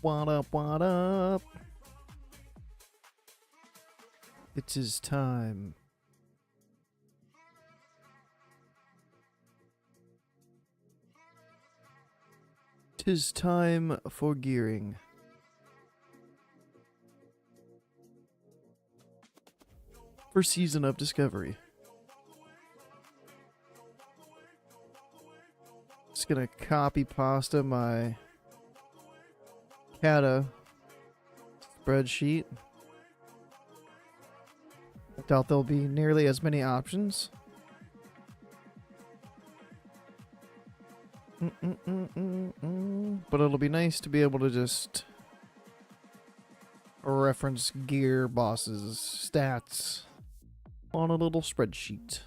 What up, what up? It is time. Tis time for gearing. For Season of Discovery. Just gonna copy pasta my Kata spreadsheet. I doubt there'll be nearly as many options. But it'll be nice to be able to just reference gear, bosses, stats on a little spreadsheet.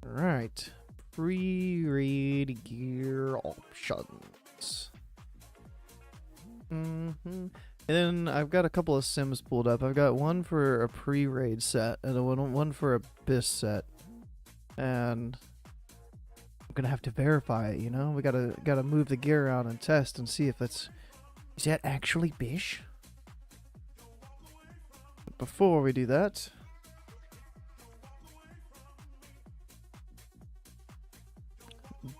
Alright. Pre-raid gear options. And then I've got a couple of sims pulled up. I've got one for a pre-raid set and one for a BIS set. And I'm gonna have to verify it, you know? We gotta move the gear around and test and see if is that actually Bish? But before we do that,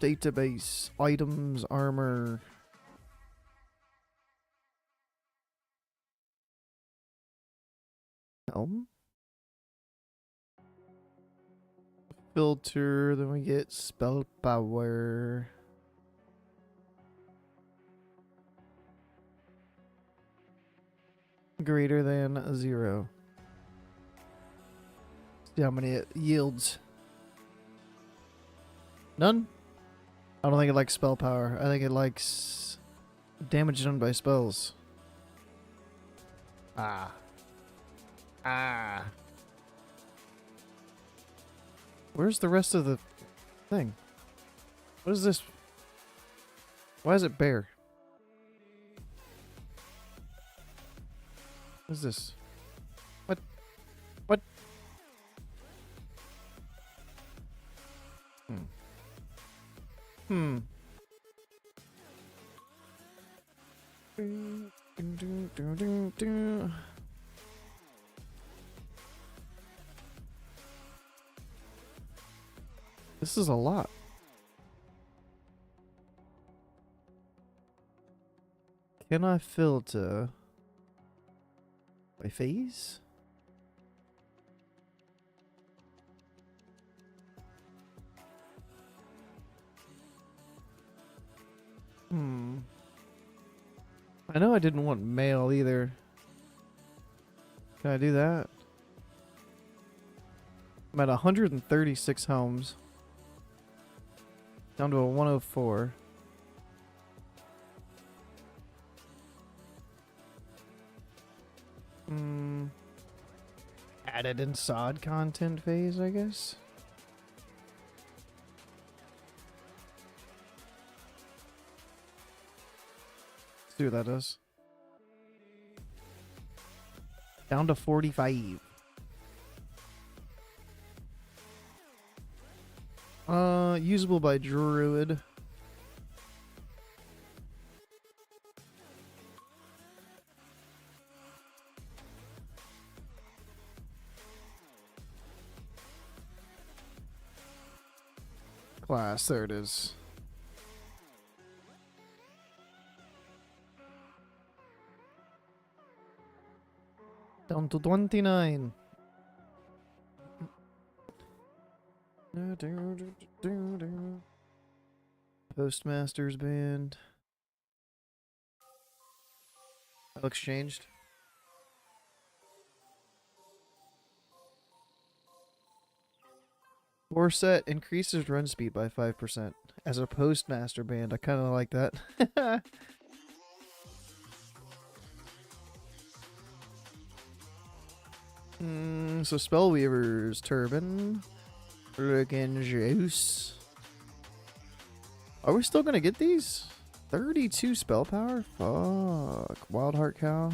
database, items, armor. Helm? Filter, then we get spell power. Greater than 0. See how many it yields. None? I don't think it likes spell power. I think it likes damage done by spells. Ah. Where's the rest of the thing? What is this? Why is it bare? What is this? What? What? This is a lot. Can I filter by phase? I know I didn't want male either. Can I do that? I'm at 136 homes. Down to a 104. Added in SoD content phase, I guess. Let's see what that does. Down to 45. Usable by Druid. Class, there it is. Down to 29. Postmaster's band. That looks changed. War set increases run speed by 5%. As a Postmaster band, I kind of like that. So Spellweaver's Turban. Looking juice. Are we still gonna get these? 32 spell power? Fuck. Wildheart Cow.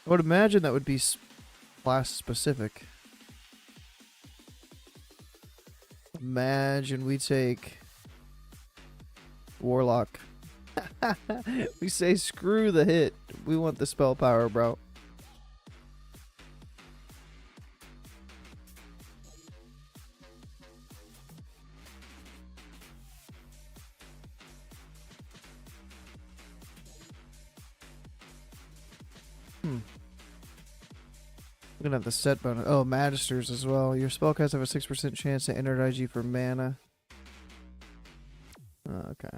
I would imagine that would be class specific. Imagine we take Warlock. We say screw the hit. We want the spell power, bro. We're gonna have the set bonus. Oh, Magisters as well. Your spellcasts have a 6% chance to enter IG for mana. Okay.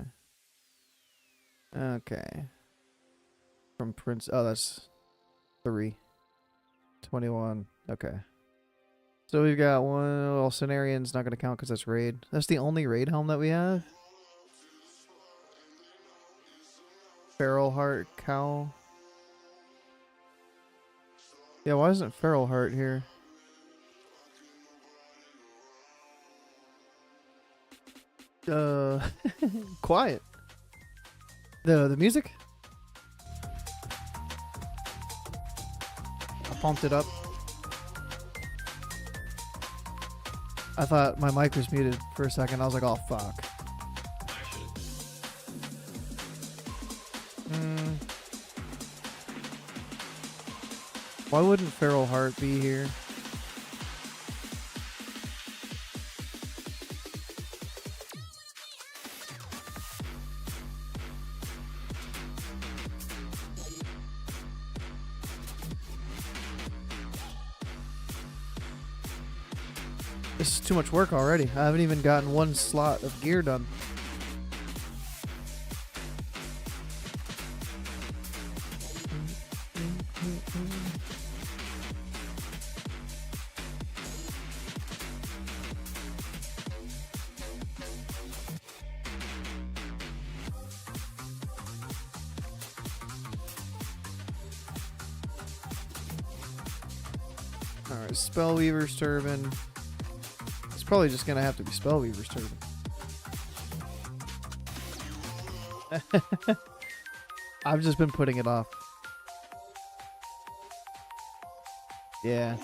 Okay. From Prince. Oh, that's 3. 21. Okay. So we've got one. Well, Cenarian's not gonna count because that's raid. That's the only raid helm that we have. Feral Heart Cowl. Yeah, why isn't Feral Heart here? Quiet. The music? I pumped it up. I thought my mic was muted for a second. I was like, oh fuck. Why wouldn't Feral Heart be here? This is too much work already. I haven't even gotten one slot of gear done. Alright, Spellweaver's Turban. It's probably just gonna have to be Spellweaver's Turban. I've just been putting it off. Yeah.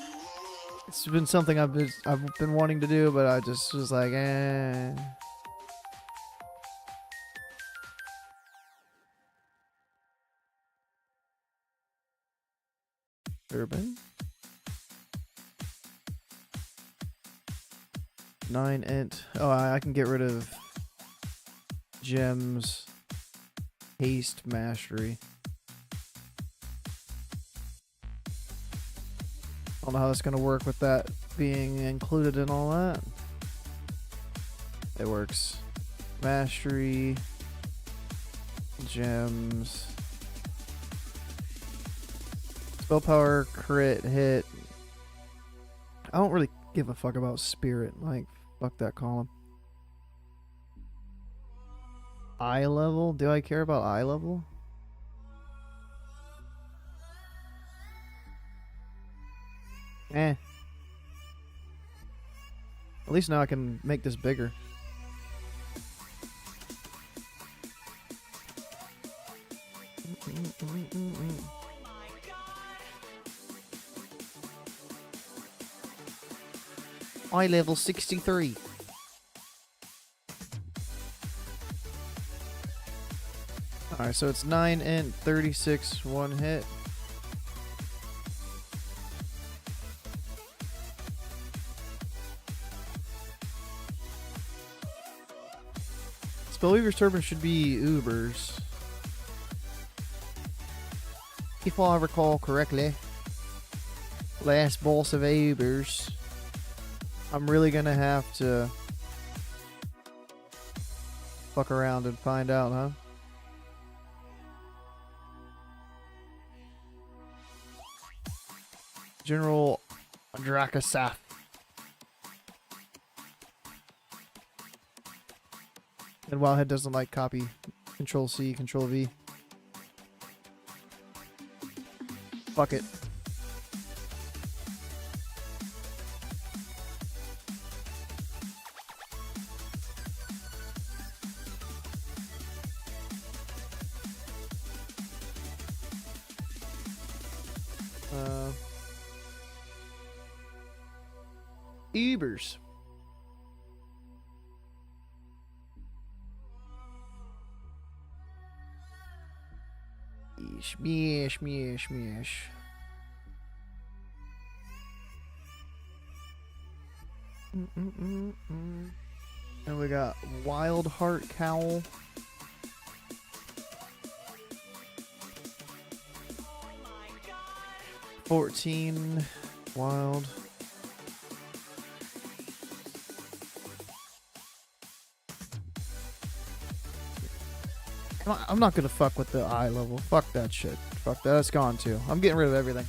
It's been something I've been wanting to do, but I just was like, eh. Turban. 9 int. Oh, I can get rid of gems, haste, mastery. I don't know how that's gonna work with that being included in all that. It works. Mastery, gems, spell power, crit, hit. I don't really give a fuck about spirit. Like, fuck that column. Eye level? Do I care about eye level? Eh. At least now I can make this bigger. Eye level 63. Alright, so it's 9 int, 36, 1 hit. Spellweaver's Turban should be Ubers. If I recall correctly. Last boss of Ubers. I'm really gonna have to fuck around and find out, huh? General Drakasaf. And Wildhead doesn't like copy. Control C, Control V. Fuck it. Ubers. Smash, smash, smash. And we got Wild Heart Cowl. $14 wild. I'm not gonna fuck with the eye level. Fuck that shit. Fuck that. That's gone too. I'm getting rid of everything.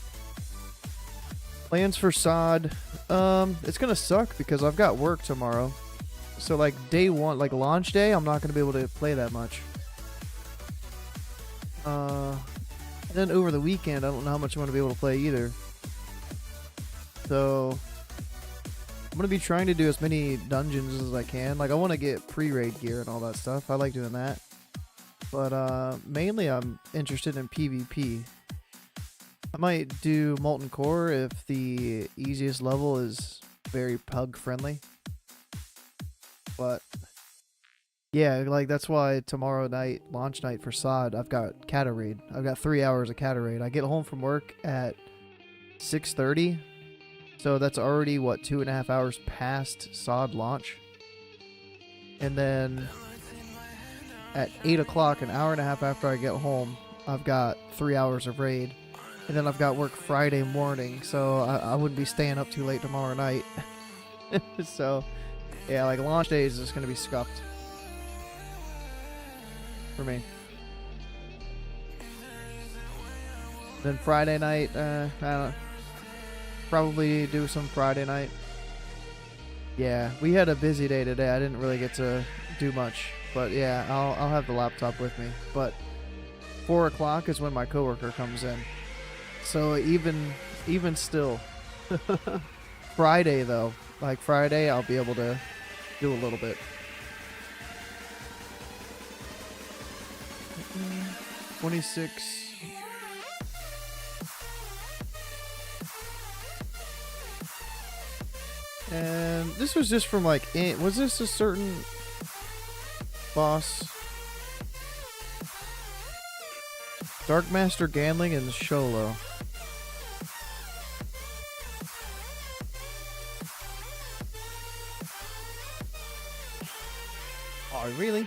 Plans for SoD. It's gonna suck because I've got work tomorrow. So like day one, like launch day, I'm not gonna be able to play that much. And then over the weekend, I don't know how much I'm gonna be able to play either. So I'm gonna be trying to do as many dungeons as I can. Like I want to get pre-raid gear and all that stuff. I like doing that. But mainly I'm interested in PvP. I might do Molten Core if the easiest level is very pug friendly. But yeah, like that's why tomorrow night, launch night for SoD, I've got Cata Raid. I've got 3 hours of Cata Raid. I get home from work at 6:30. So that's already, what, 2.5 hours past SoD launch. And then at 8 o'clock, an hour and a half after I get home, I've got 3 hours of raid. And then I've got work Friday morning, so I wouldn't be staying up too late tomorrow night. So, yeah, like launch day is just going to be scuffed. For me. Then Friday night, I don't know. Probably do some Friday night. Yeah, we had a busy day today. I didn't really get to do much. But yeah, I'll have the laptop with me. But 4 o'clock is when my coworker comes in. So even still. Friday though. Like Friday I'll be able to do a little bit. 26. And this was just from like, was this a certain boss? Dark Master Gandling and Sholo. Oh, really?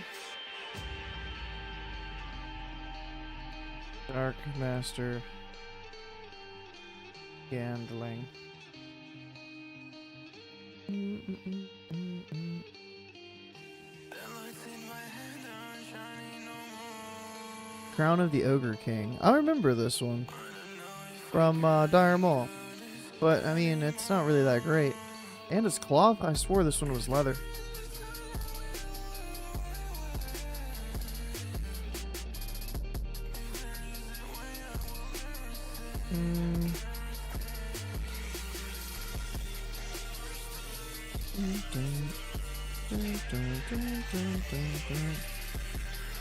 Dark Master Gandling. Crown of the Ogre King. I remember this one from Dire Maul, but I mean it's not really that great. And it's cloth. I swore this one was leather.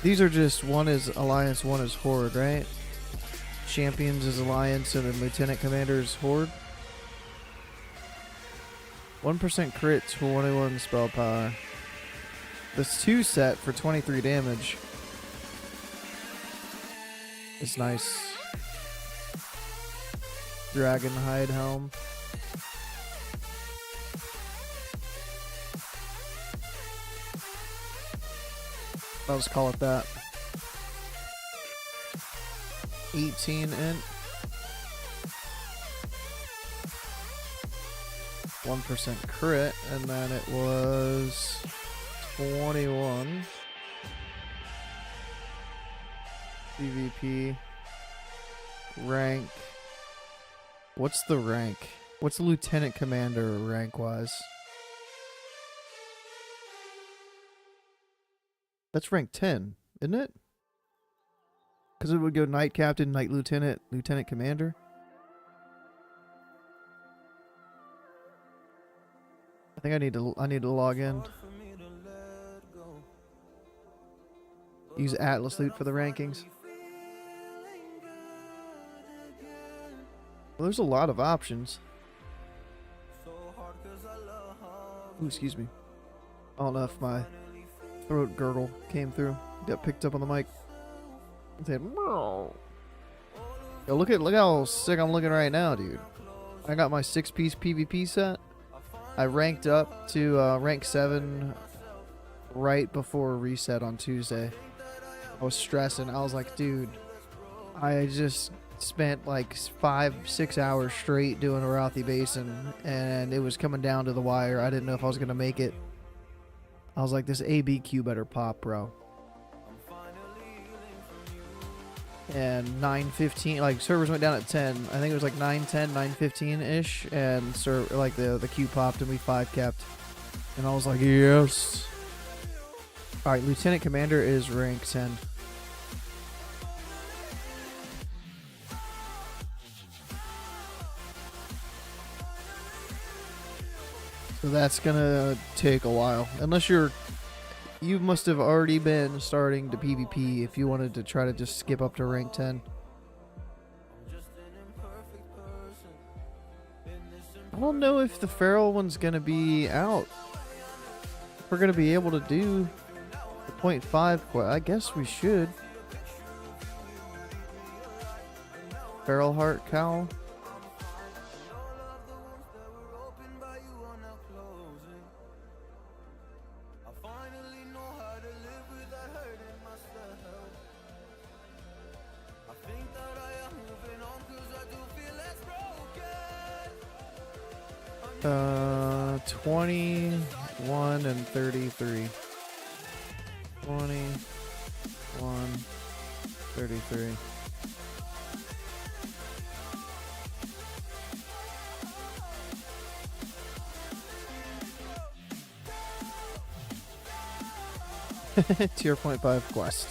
These are just, one is Alliance, one is Horde, right? Champions is Alliance and then Lieutenant Commander is Horde. 1% crit, 21 spell power. This 2 set for 23 damage. It's nice. Dragon Hide Helm. I'll just call it that. 18 int. 1% crit, and then it was 21. PvP. Rank. What's the rank? What's the Lieutenant Commander rank wise? That's rank 10, isn't it? Because it would go Knight Captain, Knight Lieutenant, Lieutenant Commander. I think I need to log in. Use Atlas Loot for the rankings. Well, there's a lot of options. Ooh, excuse me. I don't know if my throat gurgle came through. Got picked up on the mic. It said, "Meow." Yo, look how sick I'm looking right now, dude. I got my 6-piece PvP set. I ranked up to rank 7 right before reset on Tuesday. I was stressing. I was like, dude, I just spent like 5-6 hours straight doing Arathi Basin, and it was coming down to the wire. I didn't know if I was going to make it. I was like, this ABQ better pop, bro. And 9:15, like servers went down at 10. I think it was like 9:10, 9:15-ish, and like the queue popped and we 5-capped. And I was like, yes. Alright, Lieutenant Commander is rank 10. So that's gonna take a while. Unless you must have already been starting to PvP if you wanted to try to just skip up to rank 10. I don't know if the feral one's gonna be out. If we're gonna be able to do the 0.5 quest. I guess we should. Feral Heart Cowl. Uh, 21 and 33. 21, 33. Tier 0.5 quest.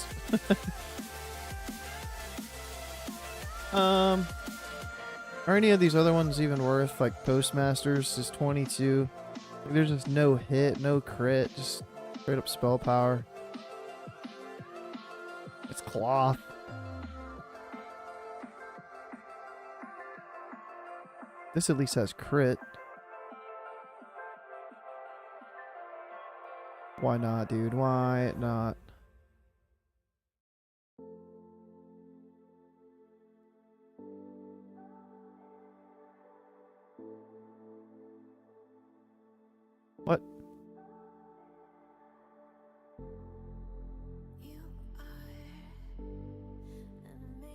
Are any of these other ones even worth? Like Postmasters is 22. Like, there's just no hit, no crit, just straight up spell power. It's cloth. This at least has crit. Why not, dude? Why not? What?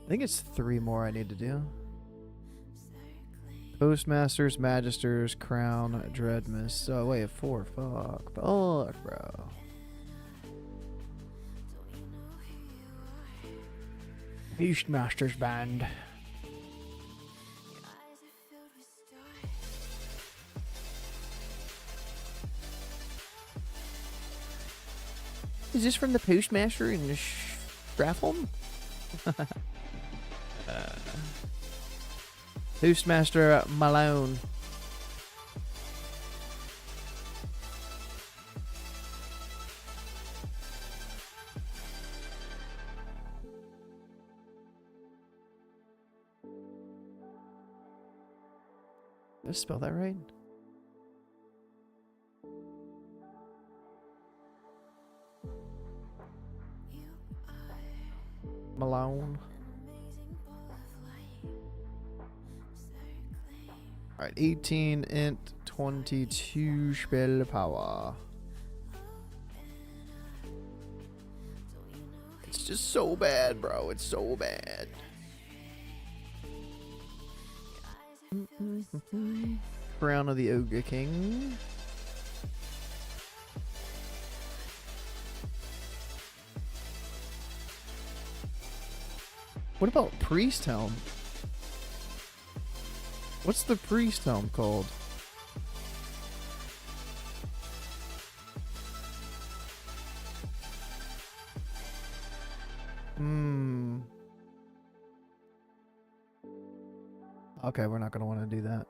I think it's 3 more I need to do. Postmasters, Magisters, Crown, Dreadmist. Oh, wait, 4. Fuck, bro. Beastmaster's Band. Is this from the Postmaster in the Helm? Postmaster Malone. Did I spell that right? Malone. Alright, 18 int, 22 spell power. It's just so bad, bro. It's so bad. Crown of the Ogre King. What about Priest Helm? What's the Priest Helm called? Okay, we're not going to want to do that.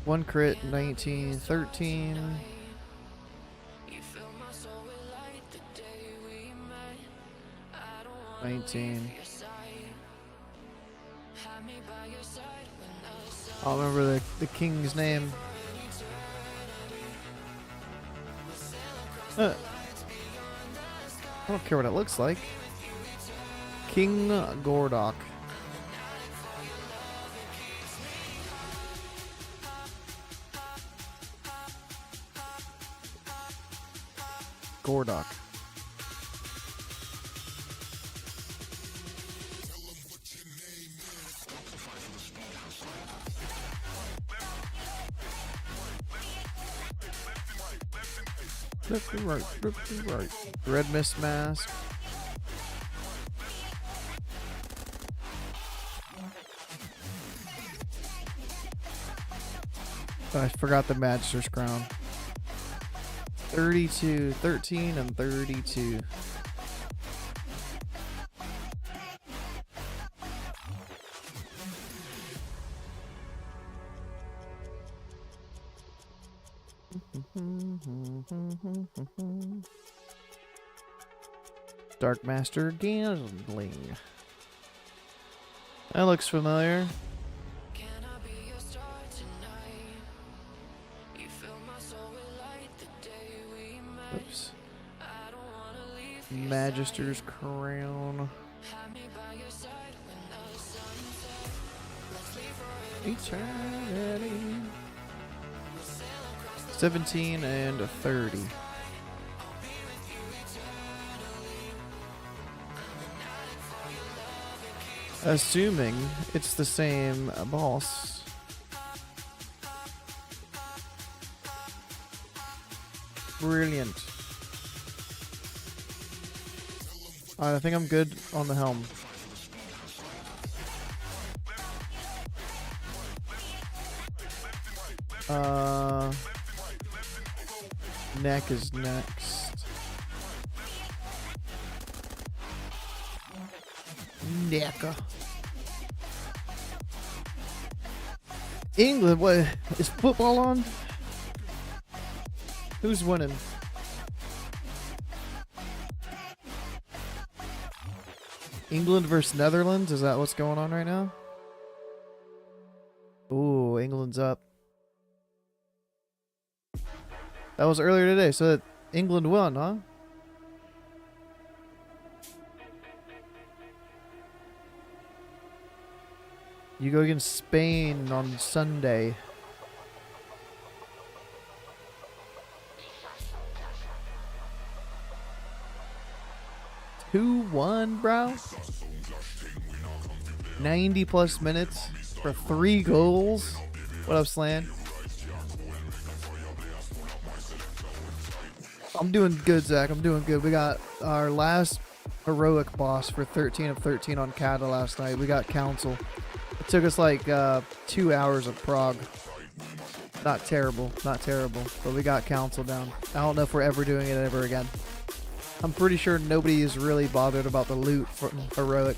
1 crit, 19, 13. 19. I don't remember the king's name. I don't care what it looks like. King Gordok. Gordok. Left and right, left and right. Red mist mask. I forgot the Magister's crown. 32, 13, and 32. Dark Master Gambling. That looks familiar. Oops. Magister's Crown. Eternity. 17 and 30. Assuming it's the same boss. Brilliant. Alright, I think I'm good on the helm. Neck is next. Neck. England, what? Is football on? Who's winning? England versus Netherlands? Is that what's going on right now? Ooh, England's up. That was earlier today, so that England won, huh? You go against Spain on Sunday. Who won, bro? 90 plus minutes for 3 goals. What up, Slan? I'm doing good, Zach. I'm doing good. We got our last heroic boss for 13 of 13 on Kata last night. We got Council. It took us like 2 hours of prog. Not terrible. Not terrible. But we got Council down. I don't know if we're ever doing it ever again. I'm pretty sure nobody is really bothered about the loot for heroic.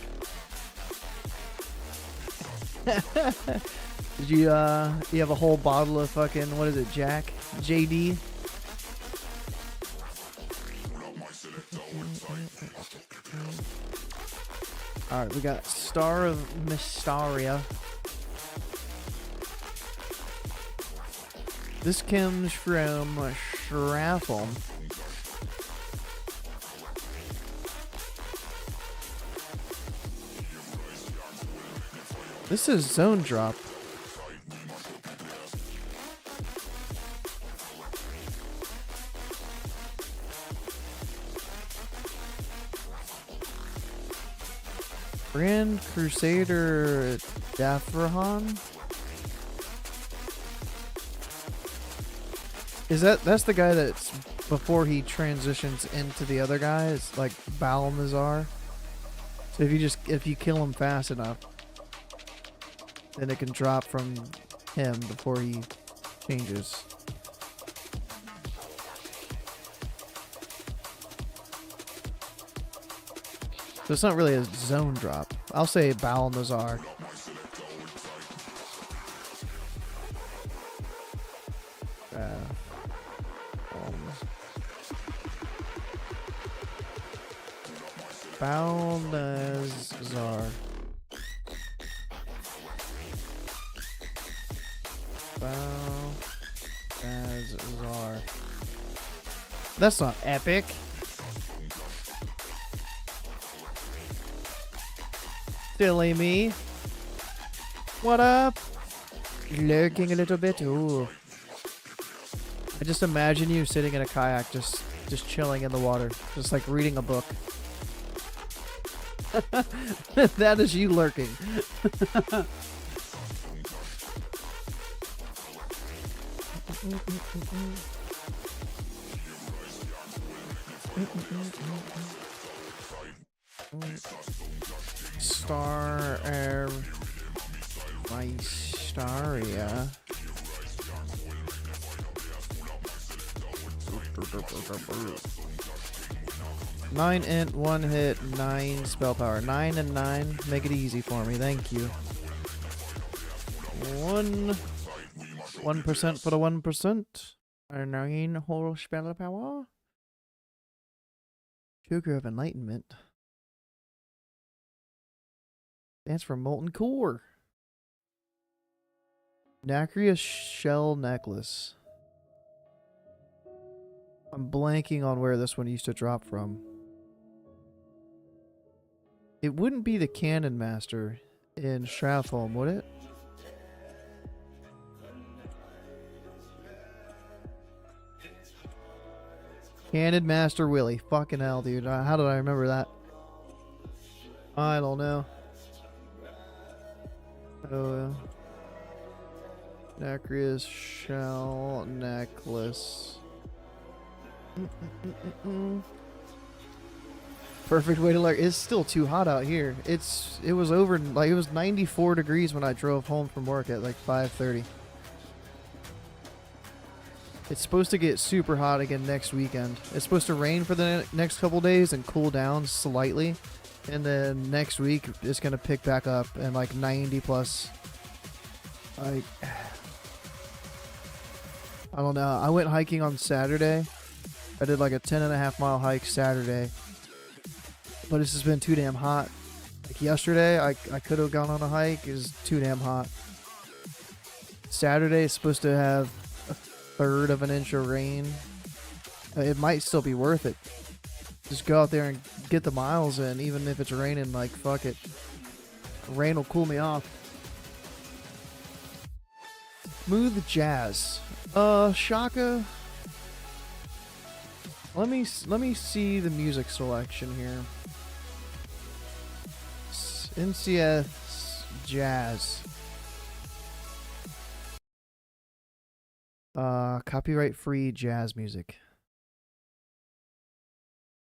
Did you have a whole bottle of fucking, what is it, Jack? JD? Alright, we got Star of Mystaria. This comes from Shraffle. This is zone drop. Grand Crusader Dathrahan? That's the guy that's before he transitions into the other guy. It's like Balmazar. So if you kill him fast enough, then it can drop from him before he changes. So it's not really a zone drop. I'll say Balmazar. Balthazar. Balthazar. That's not epic. Silly me. What up? Lurking a little bit. Ooh. I just imagine you sitting in a kayak, just chilling in the water, just like reading a book. That is you lurking. My Staria. 9 int, 1 hit, 9 spell power. 9 and 9. Make it easy for me, thank you. 1% for the 1%. 9 whole spell power. Sugar of Enlightenment. Stands for Molten Core. Nacria Shell Necklace. I'm blanking on where this one used to drop from. It wouldn't be the Cannon Master in Stratholm, would it? Cannon Master Willie. Fucking hell, dude. How did I remember that? I don't know. Oh, Nacria's Shell Necklace. Perfect way to learn. It's still too hot out here. It was over, like, it was 94 degrees when I drove home from work at like 5:30. It's supposed to get super hot again next weekend. It's supposed to rain for the next couple days and cool down slightly. And then next week, it's going to pick back up and like 90 plus. Like, I don't know. I went hiking on Saturday. I did like a 10.5 mile hike Saturday. But it's just been too damn hot. Like yesterday, I could have gone on a hike. It was too damn hot. Saturday is supposed to have 1/3 of an inch of rain. It might still be worth it. Just go out there and get the miles in, even if it's raining. Like, fuck it. Rain will cool me off. Smooth Jazz. Shaka. Let me see the music selection here. NCS Jazz. Copyright free jazz music.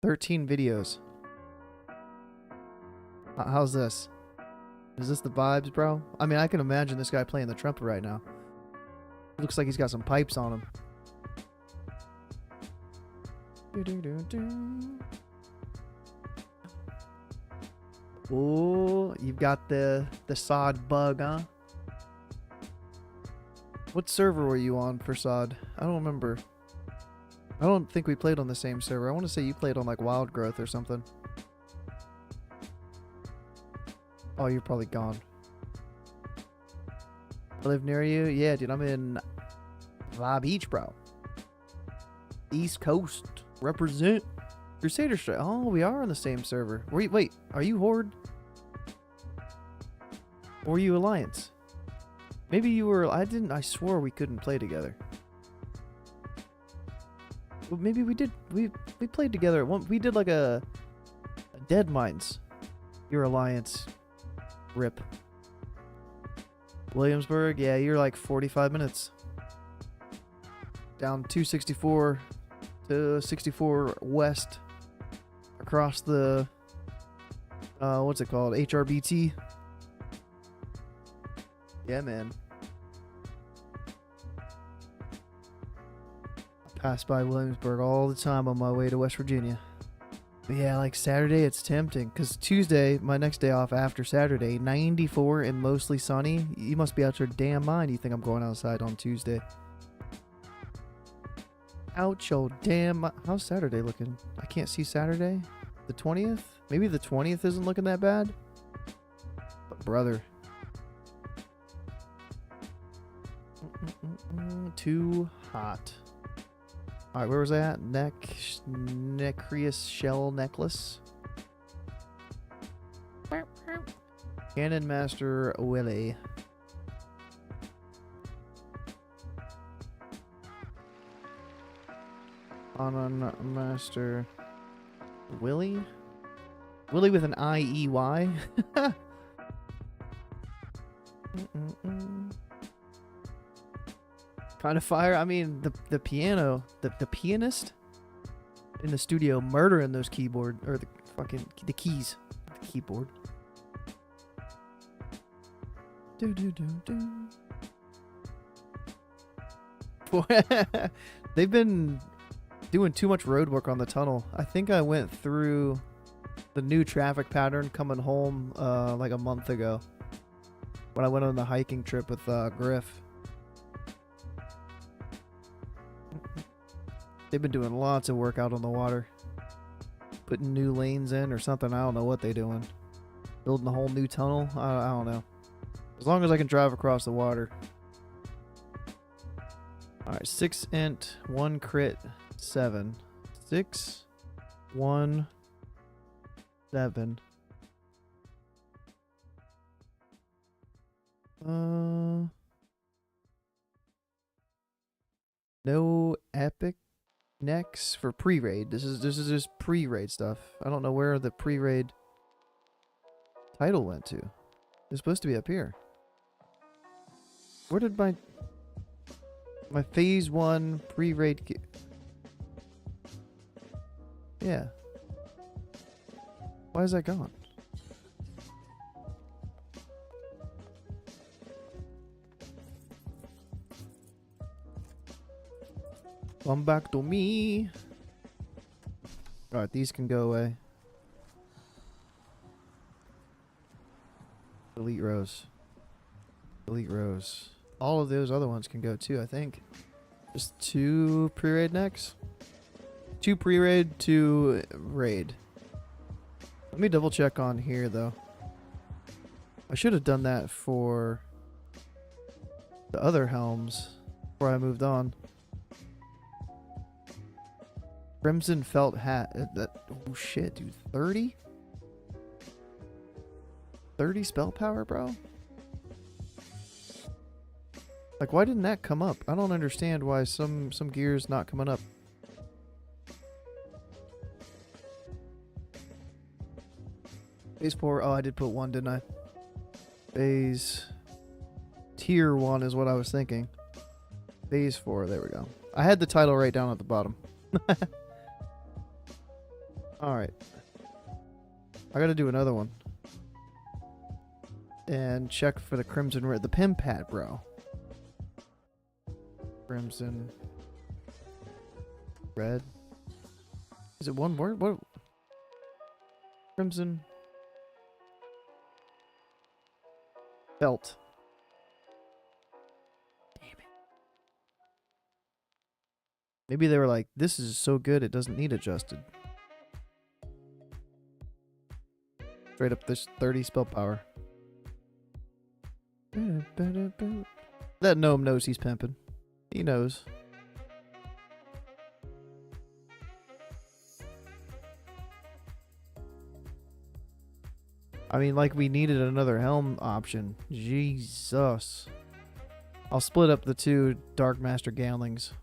13 videos. How's this? Is this the vibes, bro? I mean, I can imagine this guy playing the trumpet right now. It looks like he's got some pipes on him. Oh, you've got the SoD bug, huh? What server were you on for SoD? I don't remember. I don't think we played on the same server. I want to say you played on like Wild Growth or something. Oh, you're probably gone. I live near you? Yeah, dude, I'm in La Beach, bro. East Coast. Represent. Crusader Strike. Oh, we are on the same server. Wait, are you Horde? Or were you Alliance? Maybe you were... I swore we couldn't play together. Well, maybe we did. We played together. We did like a Dead Mines. Your Alliance. Rip. Williamsburg. Yeah, you're like 45 minutes. Down 264 to 64 west. Across the... what's it called? HRBT. Yeah, man. I pass by Williamsburg all the time on my way to West Virginia. But yeah, like Saturday, it's tempting. Because Tuesday, my next day off after Saturday, 94 and mostly sunny. You must be out your damn mind. You think I'm going outside on Tuesday. Out your damn... How's Saturday looking? I can't see Saturday. The 20th? Maybe the 20th isn't looking that bad. But brother. Too hot. Alright, where was I at? Necreus shell necklace. Cannon Master Willie. Cannon Master Willie? Willie with an I-E-Y? Kind of fire. I mean, the piano, the pianist in the studio murdering those keyboard, or the keys, the keyboard. Do do do do. They've been doing too much road work on the tunnel. I think I went through the new traffic pattern coming home like a month ago when I went on the hiking trip with Griff. They've been doing lots of work out on the water. Putting new lanes in or something. I don't know what they're doing. Building a whole new tunnel. I don't know. As long as I can drive across the water. Alright, 6 int, 1 crit, 7. 6, 1, 7. No epic necks for pre-raid. This is just pre-raid stuff. I don't know where the pre-raid title went to. It's supposed to be up here. Where did my phase 1 pre-raid Yeah. Why is that gone? Come back to me. Alright, these can go away. Delete rows. Delete rows. All of those other ones can go too, I think. Just 2 pre-raid necks. 2 pre-raid, 2 raid. Let me double check on here though. I should have done that for the other helms before I moved on. Crimson felt hat. Oh shit, dude. 30? 30 spell power, bro? Like, why didn't that come up? I don't understand why some gear's not coming up. Phase 4. Oh, I did put 1, didn't I? Phase... Tier 1 is what I was thinking. Phase 4. There we go. I had the title right down at the bottom. Alright. I gotta do another one. And check for the Crimson Red. The Pim Pad, bro. Crimson Red. Is it one word? What? Crimson Belt. Damn it. Maybe they were like, this is so good it doesn't need adjusted. Straight up this 30 spell power. That gnome knows he's pimping. He knows. I mean, like, we needed another helm option. Jesus. I'll split up the 2 Dark Master Gauntlings.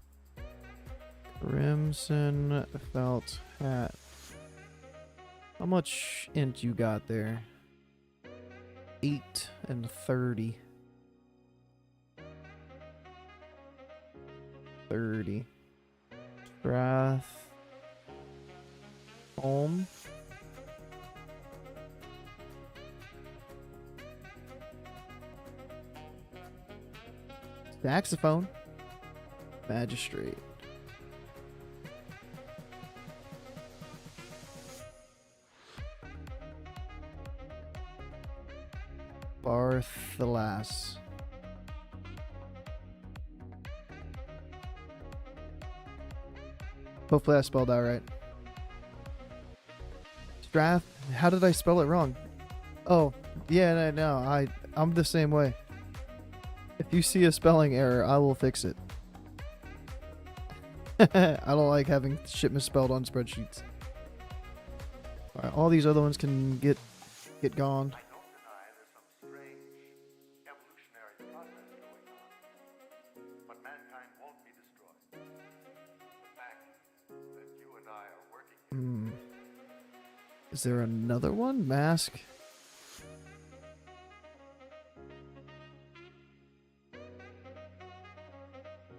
Crimson felt hat. How much int you got there? 8 and 30. 30. Wrath. Home. Saxophone. Magistrate. Barthalas. Hopefully I spelled that right. Strath. How did I spell it wrong? Oh, yeah, no, I'm the same way. If you see a spelling error, I will fix it. I don't like having shit misspelled on spreadsheets. Alright, all these other ones can get gone. I don't deny there's some strange evolutionary process going on, but mankind won't be destroyed. The fact that you and I are working here. Is there another one? Mask?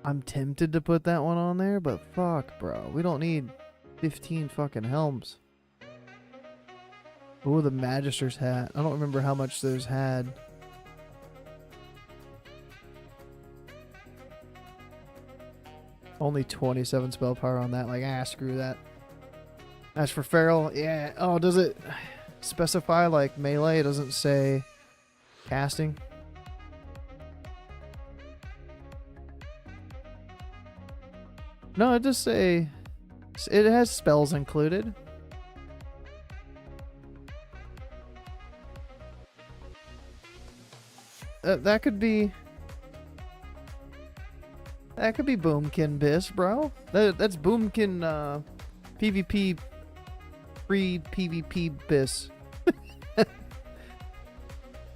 I'm tempted to put that one on there, but fuck, bro. We don't need 15 fucking helms. Oh, the Magister's hat. I don't remember how much those had. Only 27 spell power on that. Like, screw that. As for Feral, yeah. Oh, does it specify, like, melee? It doesn't say casting? No, it does say... It has spells included. That could be... That could be Moonkin Biss, bro. That's Moonkin, PvP... Free PvP Biss.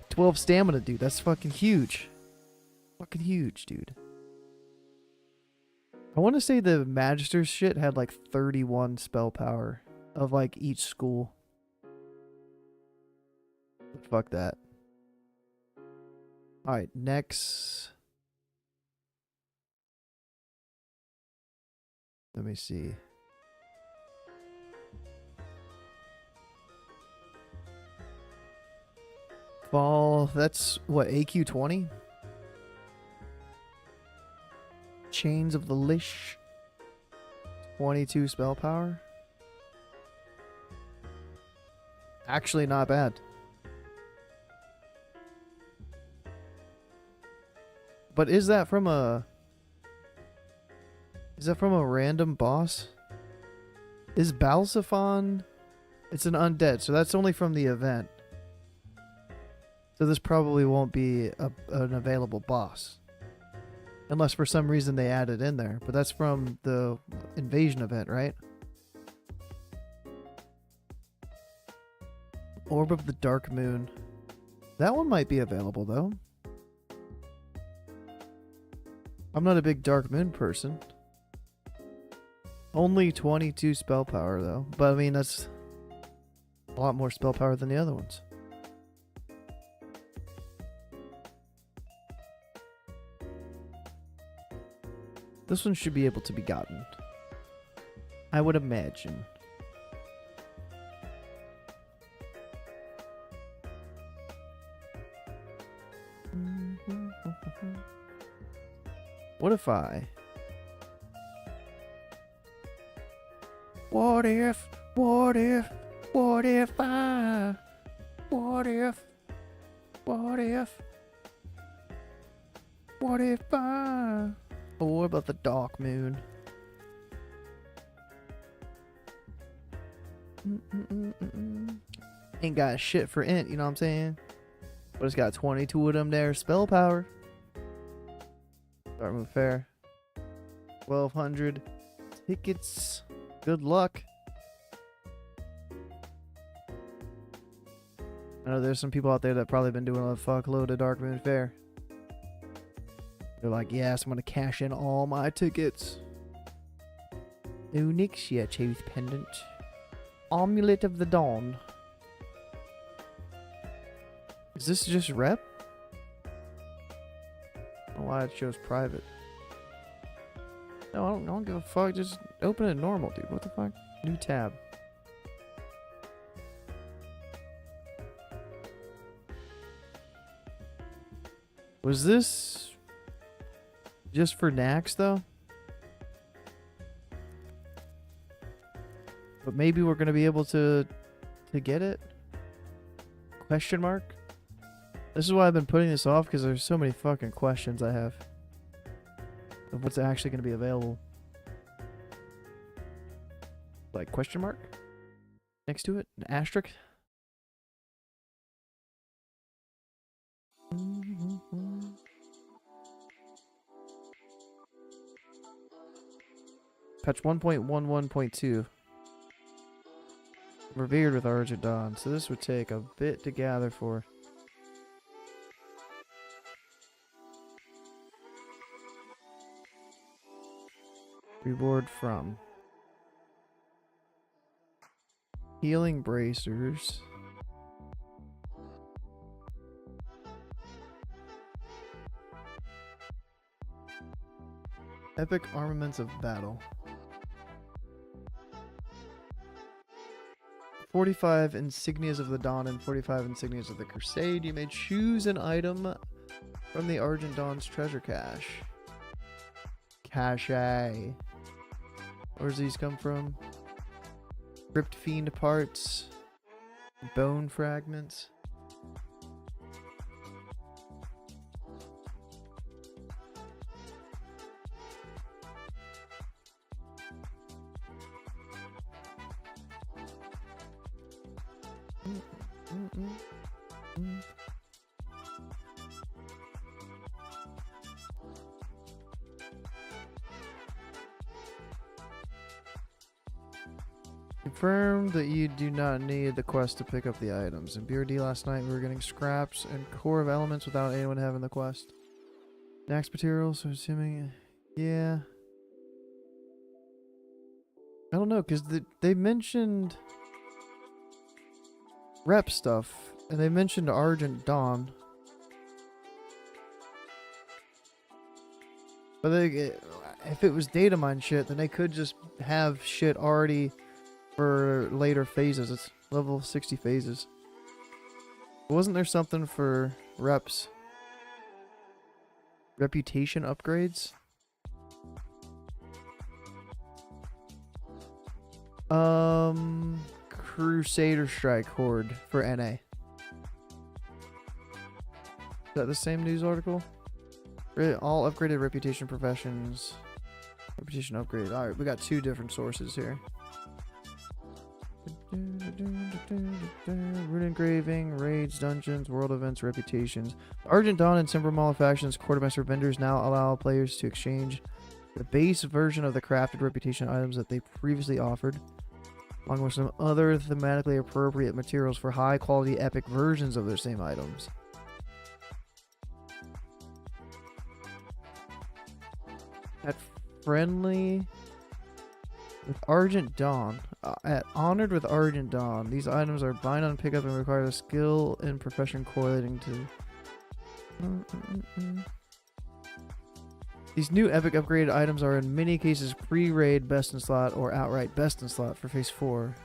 12 stamina, dude. That's fucking huge. Fucking huge, dude. I want to say the Magister's shit had like 31 spell power of like each school. But fuck that. Alright, next. Let me see. Fall, that's what, AQ 20? Chains of the Lish. 22 spell power. Actually not bad. But is that from a... Is that from a random boss? Is Balsaphon... It's an undead, so that's only from the event. So this probably won't be an available boss. Unless for some reason they add it in there. But that's from the invasion event, right? Orb of the Dark Moon. That one might be available, though. I'm not a big Dark Moon person. Only 22 spell power, though. But, I mean, that's a lot more spell power than the other ones. This one should be able to be gotten, I would imagine. What if I... What if I... What if I... Oh, what about the Dark Moon? Ain't got shit for int, you know what I'm saying? But it's got 22 of them there. Spell power. Start move fair. 1,200 tickets. Good luck. I know there's some people out there that probably been doing a fuckload of Dark Moon Fair. They're like, yes, I'm gonna cash in all my tickets. Onyxia Tooth Pendant. Amulet of the Dawn. Is this just rep? I don't know why it shows private. No, I don't give a fuck. Just open it normal, dude. What the fuck? New tab. Was this just for Nax, though? But maybe we're gonna be able to get it? Question mark? This is why I've been putting this off, because there's so many fucking questions I have of what's actually gonna be available. Like, question mark? next to it? An asterisk? Patch 1.11.2. Revered with Argent Dawn. So this would take a bit to gather for. Reward from. Healing bracers. Epic armaments of battle. 45 insignias of the Dawn and 45 insignias of the Crusade. You may choose an item from the Argent Dawn's treasure cache. Cache. Where's these come from? Crypt Fiend parts. Bone fragments. Confirmed that you do not need the quest to pick up the items. In BRD last night we were getting scraps and core of elements without anyone having the quest. Next materials, so assuming... Yeah. I don't know, because they mentioned... rep stuff, and they mentioned Argent Dawn. But if it was data mine shit, then they could just have shit already for later phases. It's level 60 phases. Wasn't there something for reps? Reputation upgrades? Crusader Strike Horde for NA. Is that the same news article? All upgraded reputation professions. Reputation upgrade. Alright, we got two different sources here. Rune engraving, raids, dungeons, world events, reputations. Argent Dawn and Timbermaw factions quartermaster vendors now allow players to exchange the base version of the crafted reputation items that they previously offered, along with some other thematically appropriate materials for high quality epic versions of those same items. At friendly with Argent Dawn, at honored with Argent Dawn, these items are bind on pickup and require a skill and profession correlating to. These new epic upgraded items are in many cases pre-raid best in slot or outright best in slot for phase 4.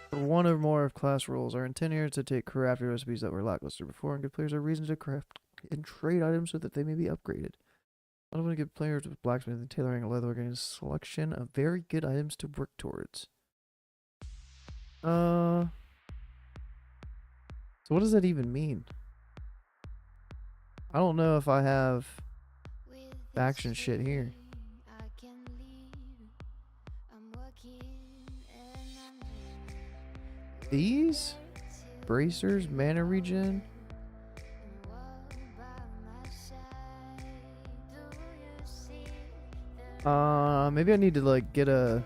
For one or more of class roles are intended to take crafted recipes that were lackluster before and give players a reason to craft and trade items so that they may be upgraded. I want to give players with blacksmithing and tailoring a leather a selection of very good items to work towards. So what does that even mean? I don't know if I have faction shit here. These? Bracers, mana regen. Maybe I need to like get a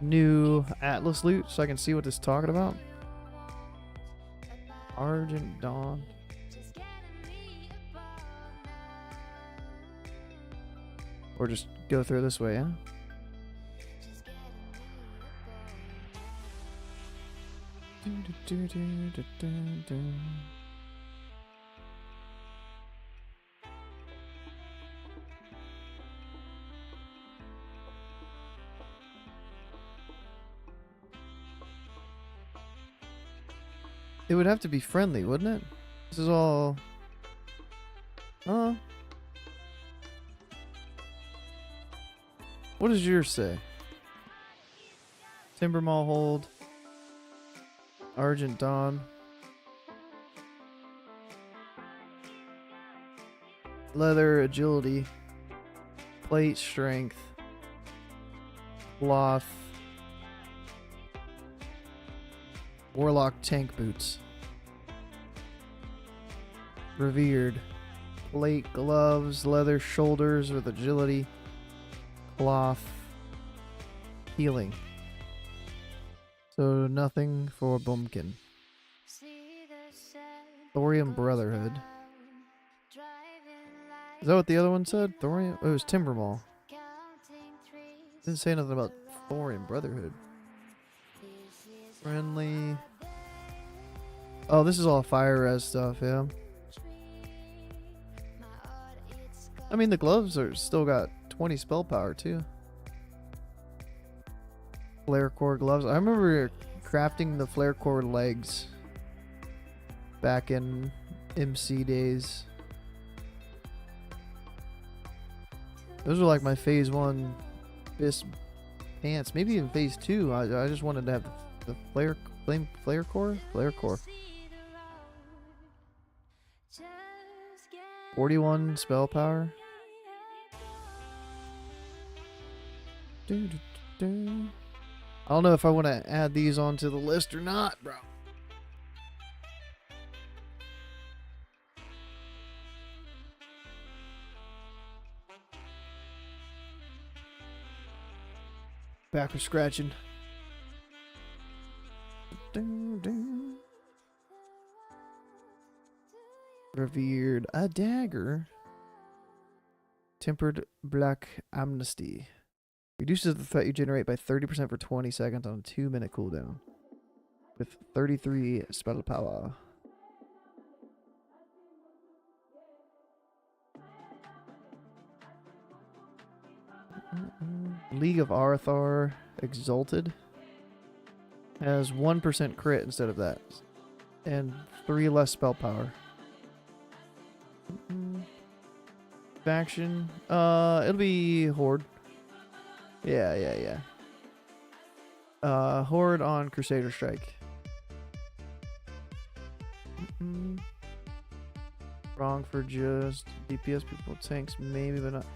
new Atlas loot so I can see what this is talking about. Argent Dawn. Or just go through this way, huh? It would have to be friendly, wouldn't it? This is all... What does yours say? Timbermaw hold. Argent Dawn. Leather agility. Plate strength. Cloth. Warlock tank boots. Revered. Plate gloves, leather shoulders with agility. Cloth. Healing. So nothing for Moonkin. Thorium Brotherhood. Is that what the other one said? Thorium? Oh, it was Timbermall. Didn't say nothing about Thorium Brotherhood. Friendly. Oh, this is all fire res stuff, yeah. I mean, the gloves are still got 20 spell power too. Flare core gloves. I remember crafting the flare core legs back in MC days. Those were like my phase 1 Abyss pants. Maybe even phase 2. I just wanted to have the flare core. 41 spell power. I don't know if I want to add these onto the list or not, bro. Backwards scratching. Revered. A dagger. Tempered Black Amnesty. Reduces the threat you generate by 30% for 20 seconds on a 2-minute cooldown. With 33 spell power. League of Arthar Exalted. Has 1% crit instead of that. And 3 less spell power. Faction. It'll be Horde. Yeah. Horde on Crusader Strike. Wrong for just DPS people. Tanks maybe, but not.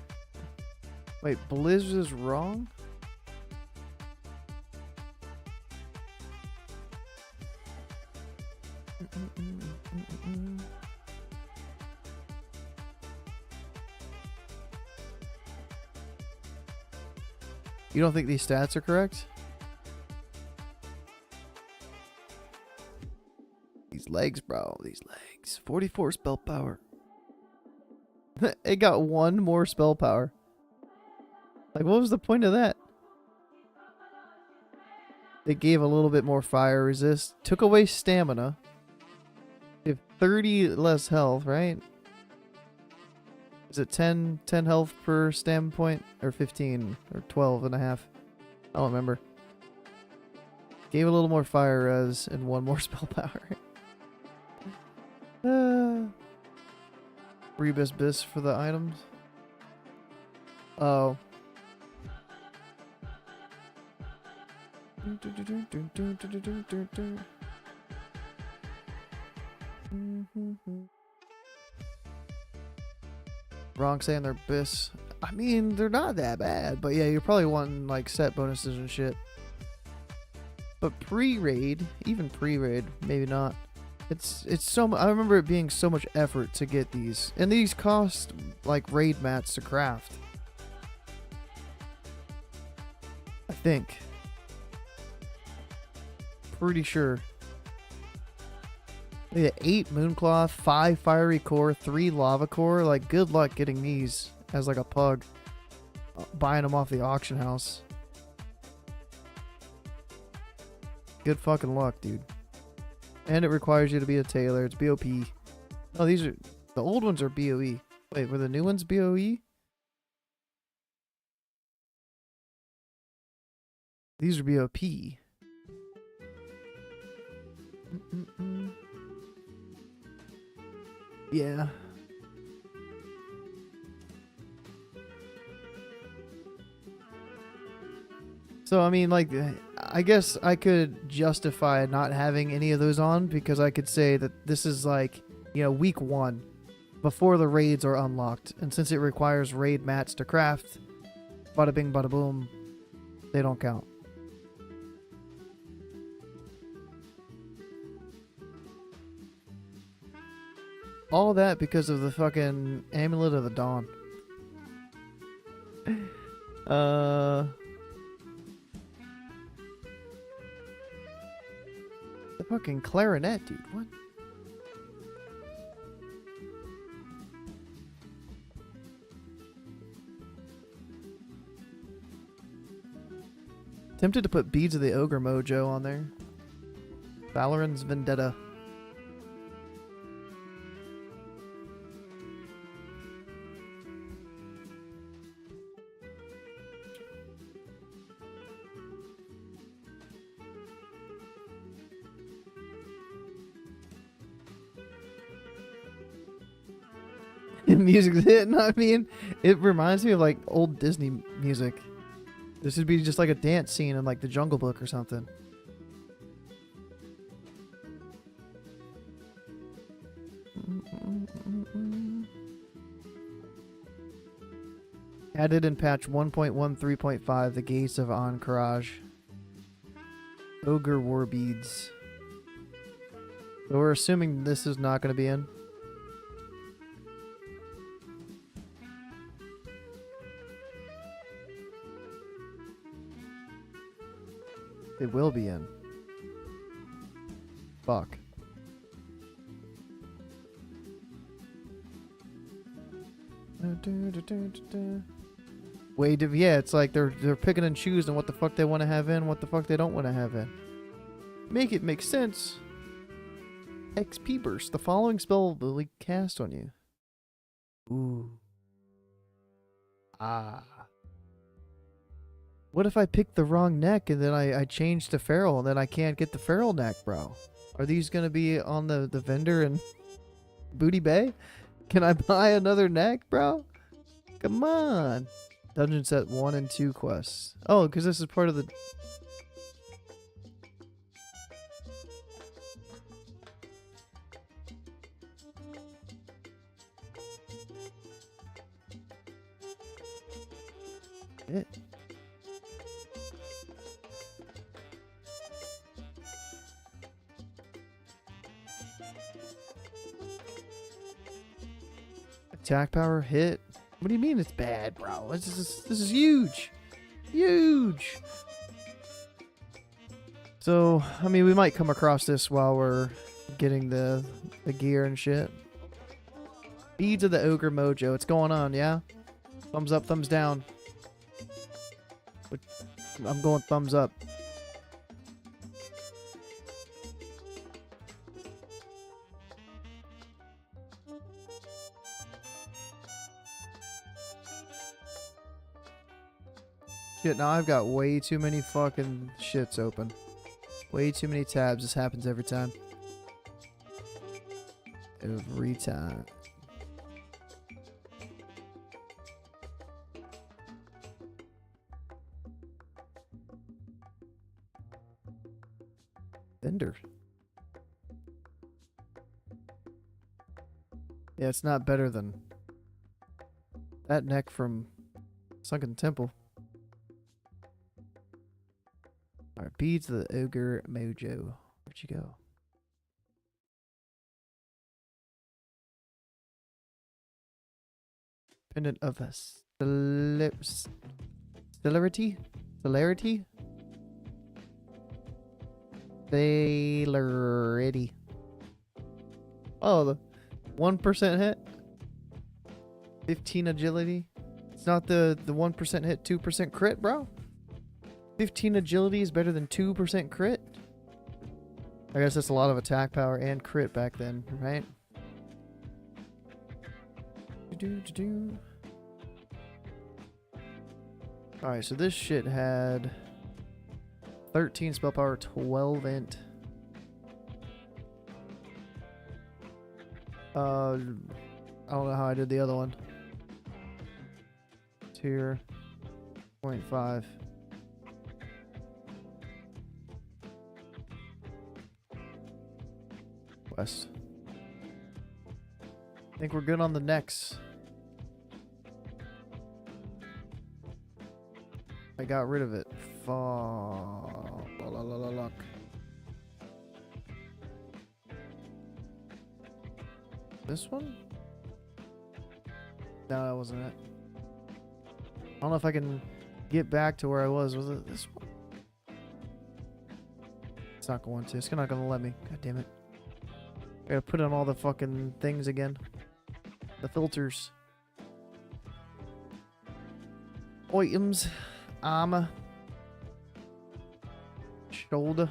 Wait, Blizz is wrong? You don't think these stats are correct? These legs, bro. These legs. 44 spell power. It got 1 more spell power. Like, what was the point of that? It gave a little bit more fire resist. Took away stamina. Give 30 less health, right? Is it 10 health per stamina point? Or 15? Or 12 and a half? I don't remember. Gave a little more fire res and 1 more spell power. Rebus bis for the items. Oh. Wrong saying they're bis. I mean, they're not that bad, but yeah, you're probably wanting like set bonuses and shit. But pre-raid, even pre-raid, maybe not. It's so I remember it being so much effort to get these, and these cost like raid mats to craft. I think. Pretty sure. Yeah, 8 Mooncloth, 5 Fiery Core, 3 Lava Core. Like, good luck getting these as like a pug. Buying them off the auction house. Good fucking luck, dude. And it requires you to be a tailor. It's BOP. Oh, these are... The old ones are BOE. Wait, were the new ones BOE? These are BOP. Yeah. So, I mean, like, I guess I could justify not having any of those on because I could say that this is like, you know, week 1 before the raids are unlocked. And since it requires raid mats to craft, bada bing, bada boom, they don't count. all that because of the fucking Amulet of the Dawn. The fucking clarinet, dude. What? Tempted to put Beads of the Ogre Mojo on there. Valoran's Vendetta. Music's hitting. I mean, it reminds me of like old Disney music. This would be just like a dance scene in like the Jungle Book or something. Added in patch 1.13.5, the Gates of Ahn'Qiraj. Ogre War Beads. So we're assuming this is not going to be in. It will be in. Fuck. Wait, yeah, it's like they're picking and choosing what the fuck they want to have in, what the fuck they don't want to have in. Make it make sense. XP burst. The following spell will be cast on you. Ooh. Ah. What if I pick the wrong neck and then I change to feral and then I can't get the feral neck, bro? Are these gonna be on the vendor in Booty Bay? Can I buy another neck, bro? Come on. Dungeon set 1 and 2 quests. Oh, because this is part of the... It. Attack power hit. What do you mean it's bad, bro? This is huge. Huge. So, I mean, we might come across this while we're getting the gear and shit. Beads of the Ogre Mojo. It's going on, yeah? Thumbs up, thumbs down. I'm going thumbs up. Shit, now I've got way too many fucking shits open. Way too many tabs. This happens every time. Every time. Vendor. Yeah, it's not better than that neck from Sunken Temple. Alright, Beads of the Ogre Mojo. Where'd you go? Pendant of Celerity? Celerity? Celerity. Oh, the 1% hit? 15 agility? It's not the 1% hit, 2% crit, bro? 15 agility is better than 2% crit? I guess that's a lot of attack power and crit back then, right? Alright, so this shit had 13 spell power, 12 int. I don't know how I did the other one. Tier 0.5. West. I think we're good on the necks. I got rid of it. Luck. This one? No, that wasn't it. I don't know if I can get back to where I was. Was it this one? It's not going to. It's not going to let me. God damn it. I gotta put on all the fucking things again. The filters. Items. Armor. Shoulder.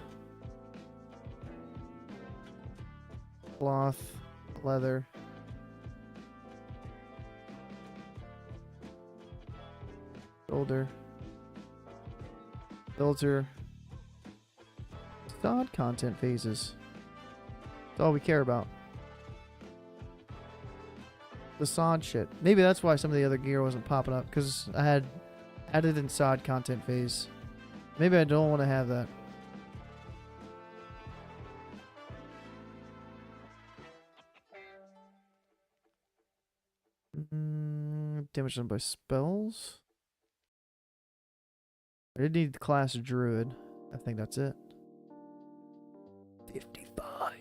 Cloth. Leather. Shoulder. Filter. SoD content phases. That's all we care about. The SoD shit. Maybe that's why some of the other gear wasn't popping up, because I had added in SoD content phase. Maybe I don't want to have that. Damage done by spells. I did need the class druid. I think that's it. 55.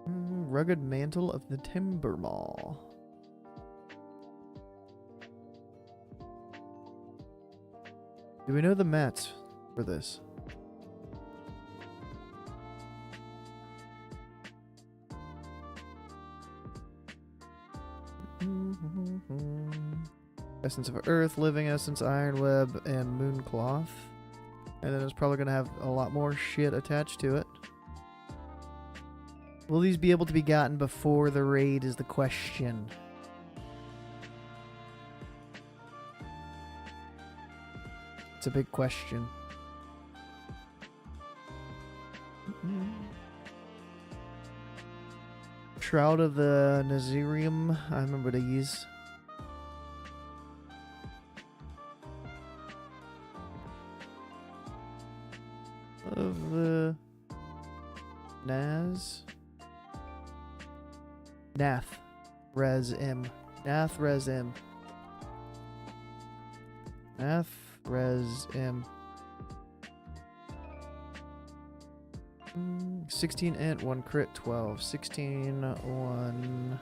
Rugged mantle of the timber maw. Do we know the mats for this? Essence of Earth, Living Essence, Iron Web, and Moon Cloth. And then it's probably going to have a lot more shit attached to it. Will these be able to be gotten before the raid is the question. It's a big question. Shroud of the Nazirium. I remember these. Of the Naz. Nath. Res M. Nath Res M. Nath Res M. 16 int, 1 crit, 12. 16, 1,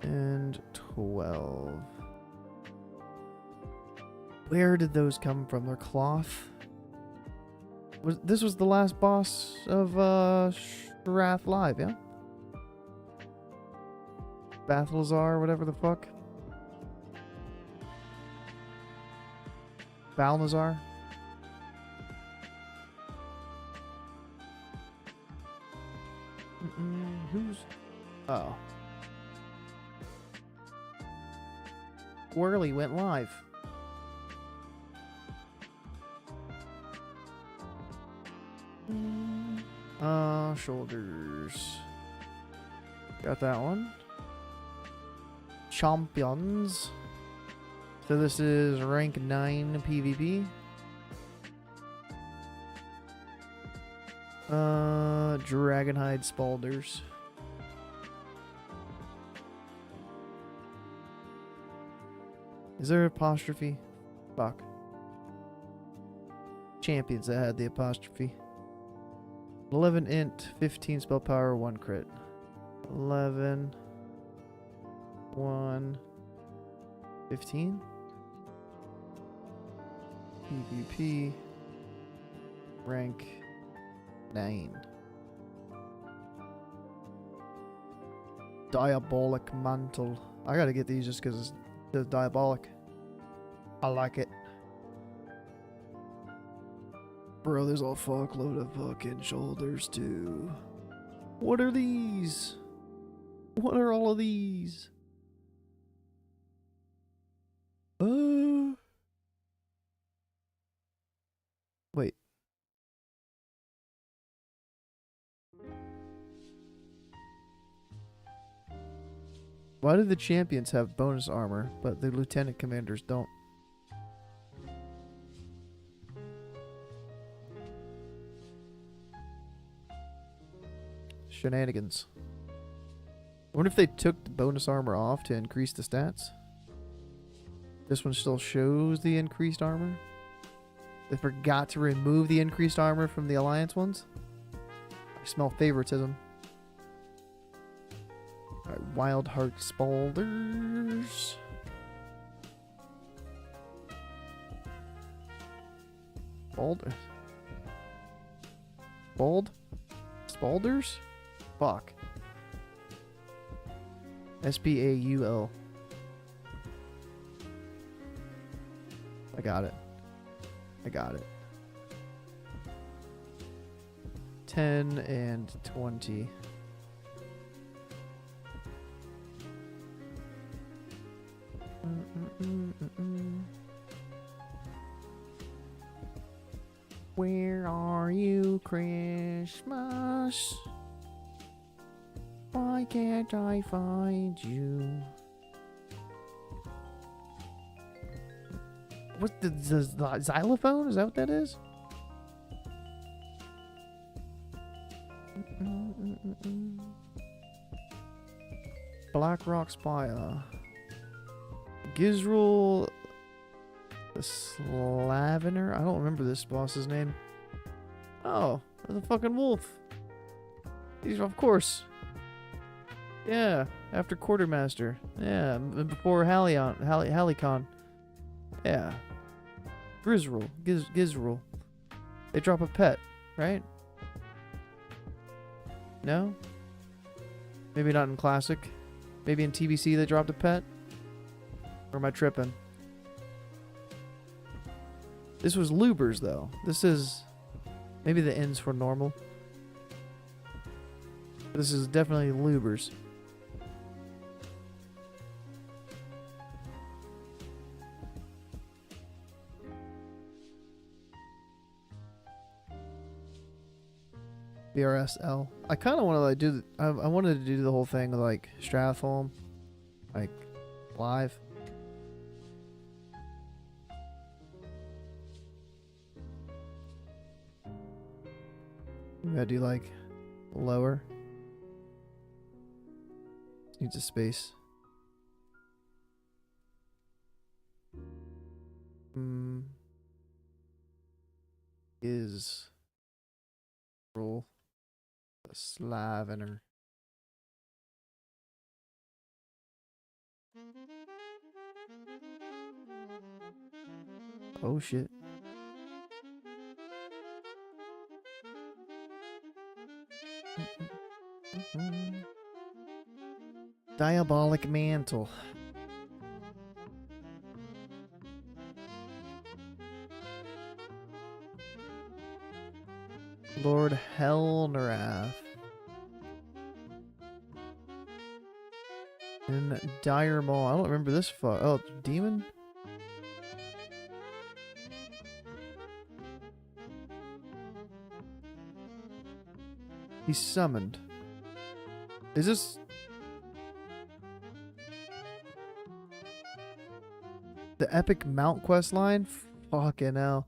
and 12. Where did those come from? Their cloth? This was the last boss of Shrath Live, yeah? Bathlazar, whatever the fuck. Balnazar. Who's... Oh. Whirly went live. Shoulders. Got that one. Champions. So this is rank 9 PvP. Dragonhide Spalders. Is there apostrophe? Fuck. Champions that had the apostrophe. 11 int, 15 spell power, 1 crit. 11, 1, 15. PvP. Rank 9. Diabolic Mantle. I gotta get these just because it's diabolic. I like it. Bro, there's a fuckload of fucking shoulders too. What are these? What are all of these? Wait. Why do the champions have bonus armor, but the lieutenant commanders don't? Shenanigans. I wonder if they took the bonus armor off to increase the stats. This one still shows the increased armor. They forgot to remove the increased armor from the Alliance ones. I smell favoritism. Alright, Wild Heart Spalders. Spalders? Spalders? Fuck. S-P-A-U-L. I got it. I got it. 10 and 20. Where are you, Christmas? Why can't I find you? What's the xylophone? Is that what that is? Blackrock Spire. Gizrel the Slavener? I don't remember this boss's name. Oh, the fucking wolf. He's, of course. Yeah, after Quartermaster. Yeah, before Halicon. Yeah. Gizrel. They drop a pet, right? No? Maybe not in Classic. Maybe in TBC they dropped a pet? Or am I tripping? This was Lubers, though. This is... Maybe the N's for normal. This is definitely Lubers. BRSL. I kind of want to like do. I wanted to do the whole thing with like Stratholm, like live. Maybe I do like lower. Needs a space. Is roll. Slavener. Oh shit. Diabolic Mantle. Lord Helnerath. And Dire Maul. I don't remember this fuck. Oh, Demon? He's summoned. Is this... the Epic Mount quest line? Fucking hell.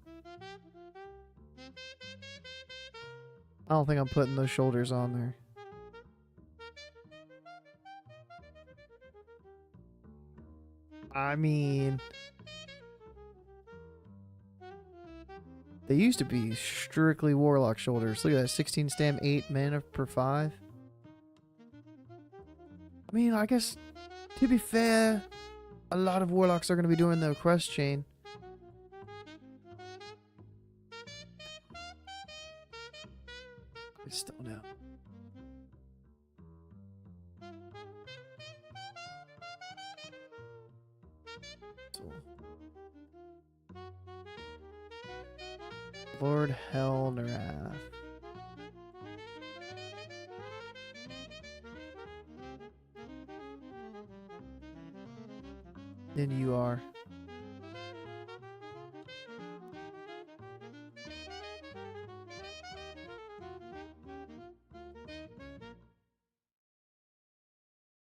I don't think I'm putting those shoulders on there. I mean... they used to be strictly Warlock shoulders. Look at that, 16 stam, 8 mana per 5. I mean, I guess, to be fair, a lot of Warlocks are going to be doing the quest chain. I just don't know. Lord Helnerath. Then you are.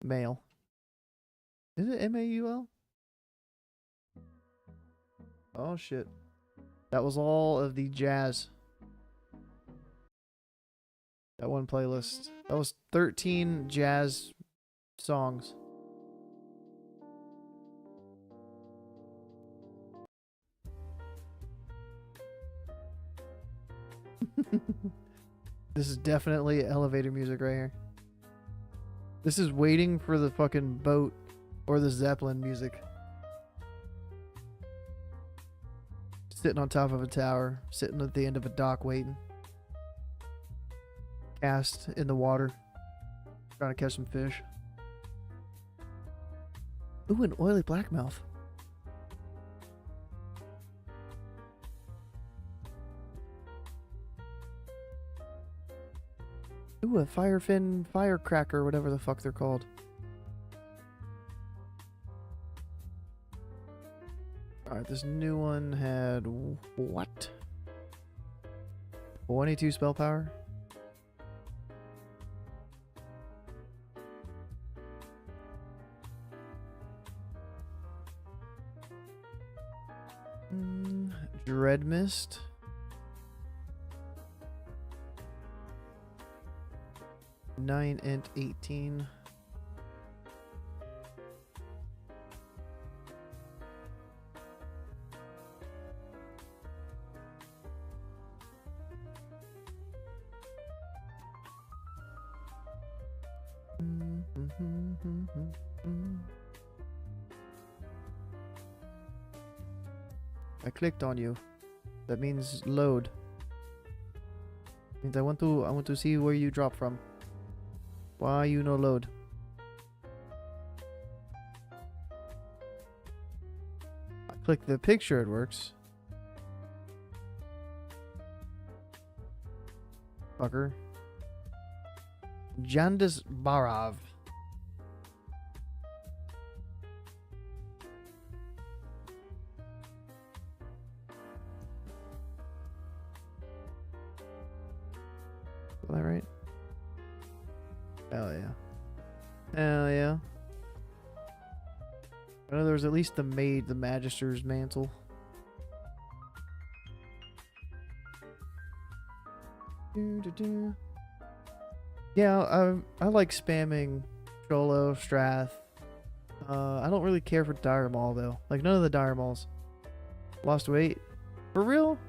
Male. Is it M-A-U-L? Oh shit. That was all of the jazz. That one playlist. That was 13 jazz songs. This is definitely elevator music right here. This is waiting for the fucking boat or the Zeppelin music. Sitting on top of a tower, sitting at the end of a dock waiting. Cast in the water, trying to catch some fish. Ooh, an oily blackmouth. Ooh, a firefin firecracker, whatever the fuck they're called. Alright, this new one had what? 22 spell power? Dread Mist. Nine and 18. I clicked on you. That means load. Means I want to see where you drop from. Why you no load? I click the picture, it works. Fucker. Jandis Barav. Is that right? Hell yeah. Hell yeah. I know there was at least the maid, the Magister's mantle. Yeah, I like spamming Cholo, Strath. I don't really care for Dire Maul though. Like none of the Dire Mauls. Lost weight. For real?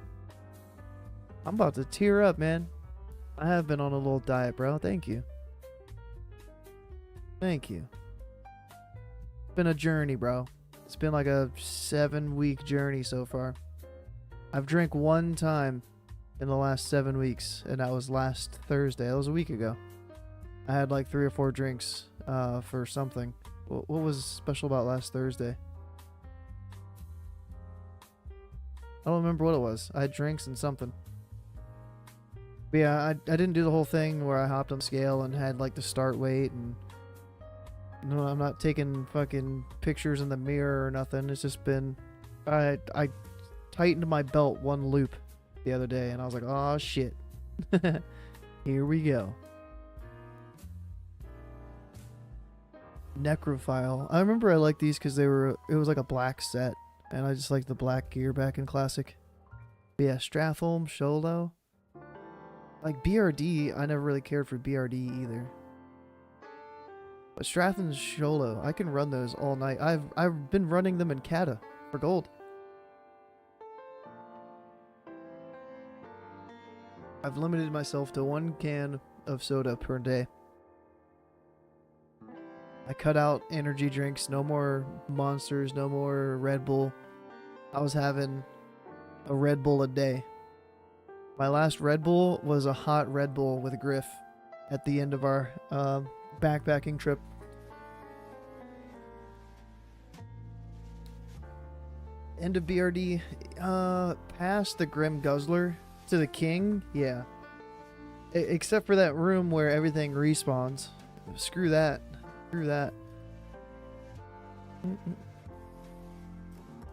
I'm about to tear up, man. I have been on a little diet, bro. Thank you. Thank you. It's been a journey, bro. It's been like a 7-week journey so far. I've drank one time in the last 7 weeks, and that was last Thursday. That was a week ago. I had like 3 or 4 drinks for something. What was special about last Thursday? I don't remember what it was. I had drinks and something. But yeah, I didn't do the whole thing where I hopped on the scale and had like the start weight and no, I'm not taking fucking pictures in the mirror or nothing. It's just been I tightened my belt one loop the other day and I was like, oh shit. Here we go. Necrophile. I remember I liked these because it was like a black set and I just like the black gear back in Classic. But yeah, Stratholm, Sholo. Like BRD, I never really cared for BRD either. But Strath and Sholo, I can run those all night. I've been running them in Kata for gold. I've limited myself to 1 can of soda per day. I cut out energy drinks, no more Monsters, no more Red Bull. I was having a Red Bull a day. My last Red Bull was a hot Red Bull with a Griff at the end of our backpacking trip. End of BRD, past the Grim Guzzler to the King, yeah. Except for that room where everything respawns. Screw that. Screw that.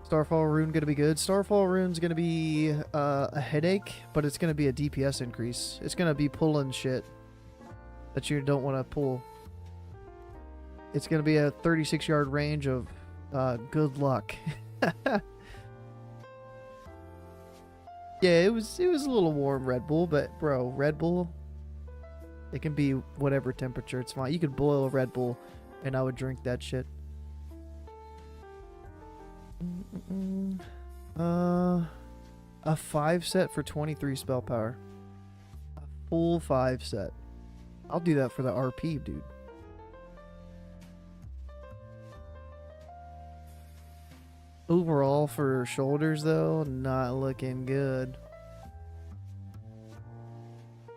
Starfall Rune gonna be good. Starfall Rune's gonna be a headache, but it's gonna be a DPS increase. It's gonna be pulling shit that you don't want to pull. It's gonna be a 36-yard range of good luck. Yeah, it was a little warm Red Bull, but bro, Red Bull, it can be whatever temperature. It's fine. You could boil a Red Bull, and I would drink that shit. A 5 set for 23 spell power. full 5 set. I'll do that for the RP, dude. Overall for shoulders though, not looking good.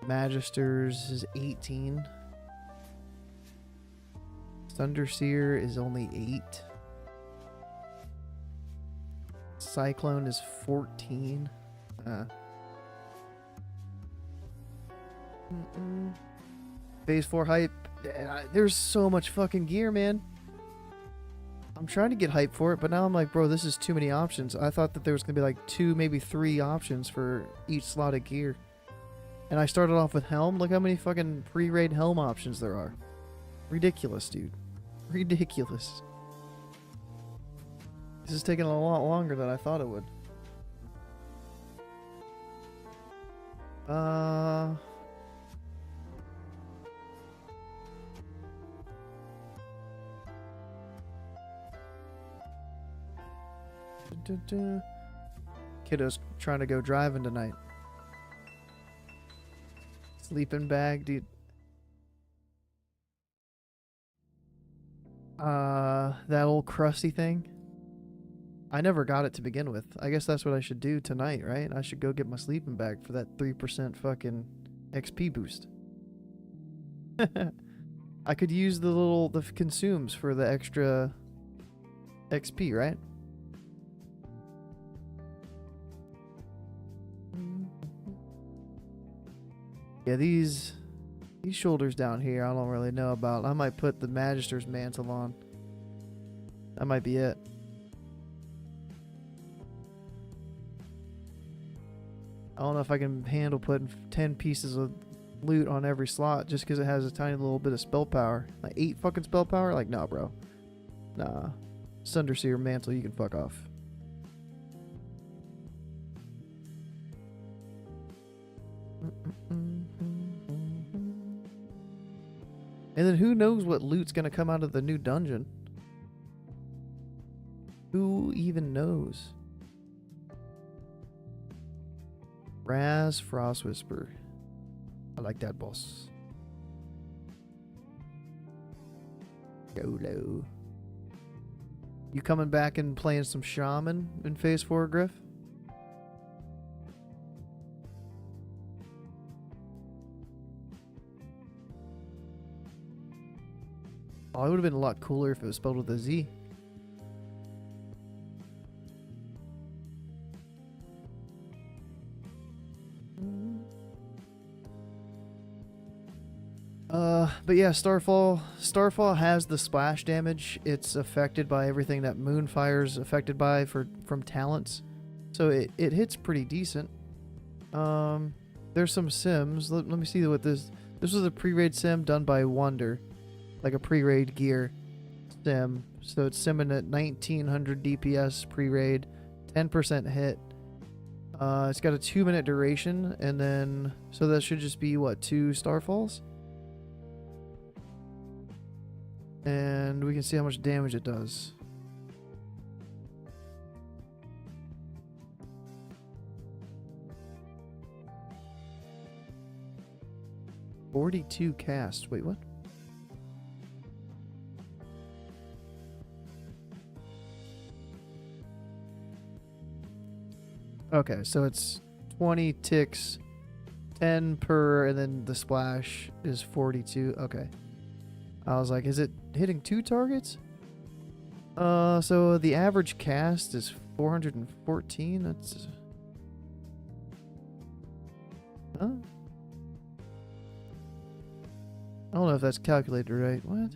Magisters is 18. Thunderseer is only 8. Cyclone is 14. Phase 4 hype. There's so much fucking gear, man. I'm trying to get hype for it, but now I'm like, bro, this is too many options. I thought that there was going to be like 2, maybe 3 options for each slot of gear. And I started off with Helm. Look how many fucking pre-raid Helm options there are. Ridiculous, dude. Ridiculous. This is taking a lot longer than I thought it would. Kiddo's trying to go driving tonight. Sleeping bag, dude. That old crusty thing. I never got it to begin with. I guess that's what I should do tonight, right? I should go get my sleeping bag for that 3% fucking XP boost. I could use the consumes for the extra XP, right? Yeah, these shoulders down here I don't really know about. I might put the Magister's mantle on. That might be it. I don't know if I can handle putting 10 pieces of loot on every slot just because it has a tiny little bit of spell power. Like 8 fucking spell power? Like, nah, bro. Nah. Sunderseer mantle, you can fuck off. And then who knows what loot's gonna come out of the new dungeon? Who even knows? Raz Frost Whisper. I like that boss. YOLO. You coming back and playing some Shaman in Phase 4, Griff? Oh, it would have been a lot cooler if it was spelled with a Z. But yeah, Starfall has the splash damage. It's affected by everything that Moonfire's affected by from talents. So it hits pretty decent. There's some sims. Let me see what this was a pre-raid sim done by Wonder. Like a pre-raid gear sim. So it's simming at 1900 DPS pre-raid, 10% hit. It's got a 2-minute duration, and then so that should just be what, 2 Starfalls? And we can see how much damage it does. $42 cast. Wait, what? Okay, so it's 20 ticks, 10 per, and then the splash is 42. Okay. I was like, is it hitting 2 targets? So the average cast is 414. That's... Huh? I don't know if that's calculated right. What?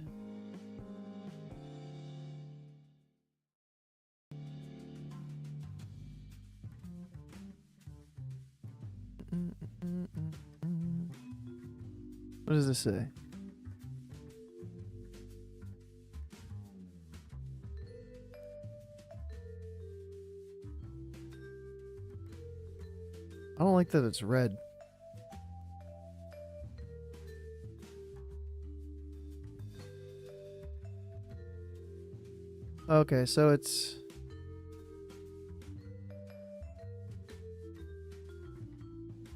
What does this say? I don't like that it's red. Okay, so it's...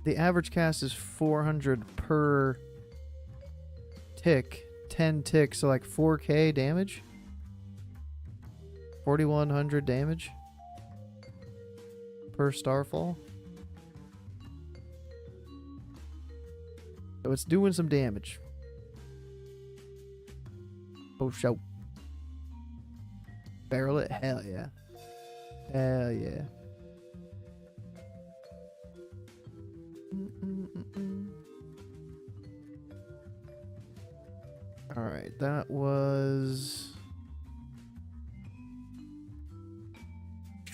The average cast is 400 per tick. 10 ticks, so like 4k damage. 4100 damage per starfall. So it's doing some damage. Oh, show. Barrel it? Hell yeah. Hell yeah. Alright, that was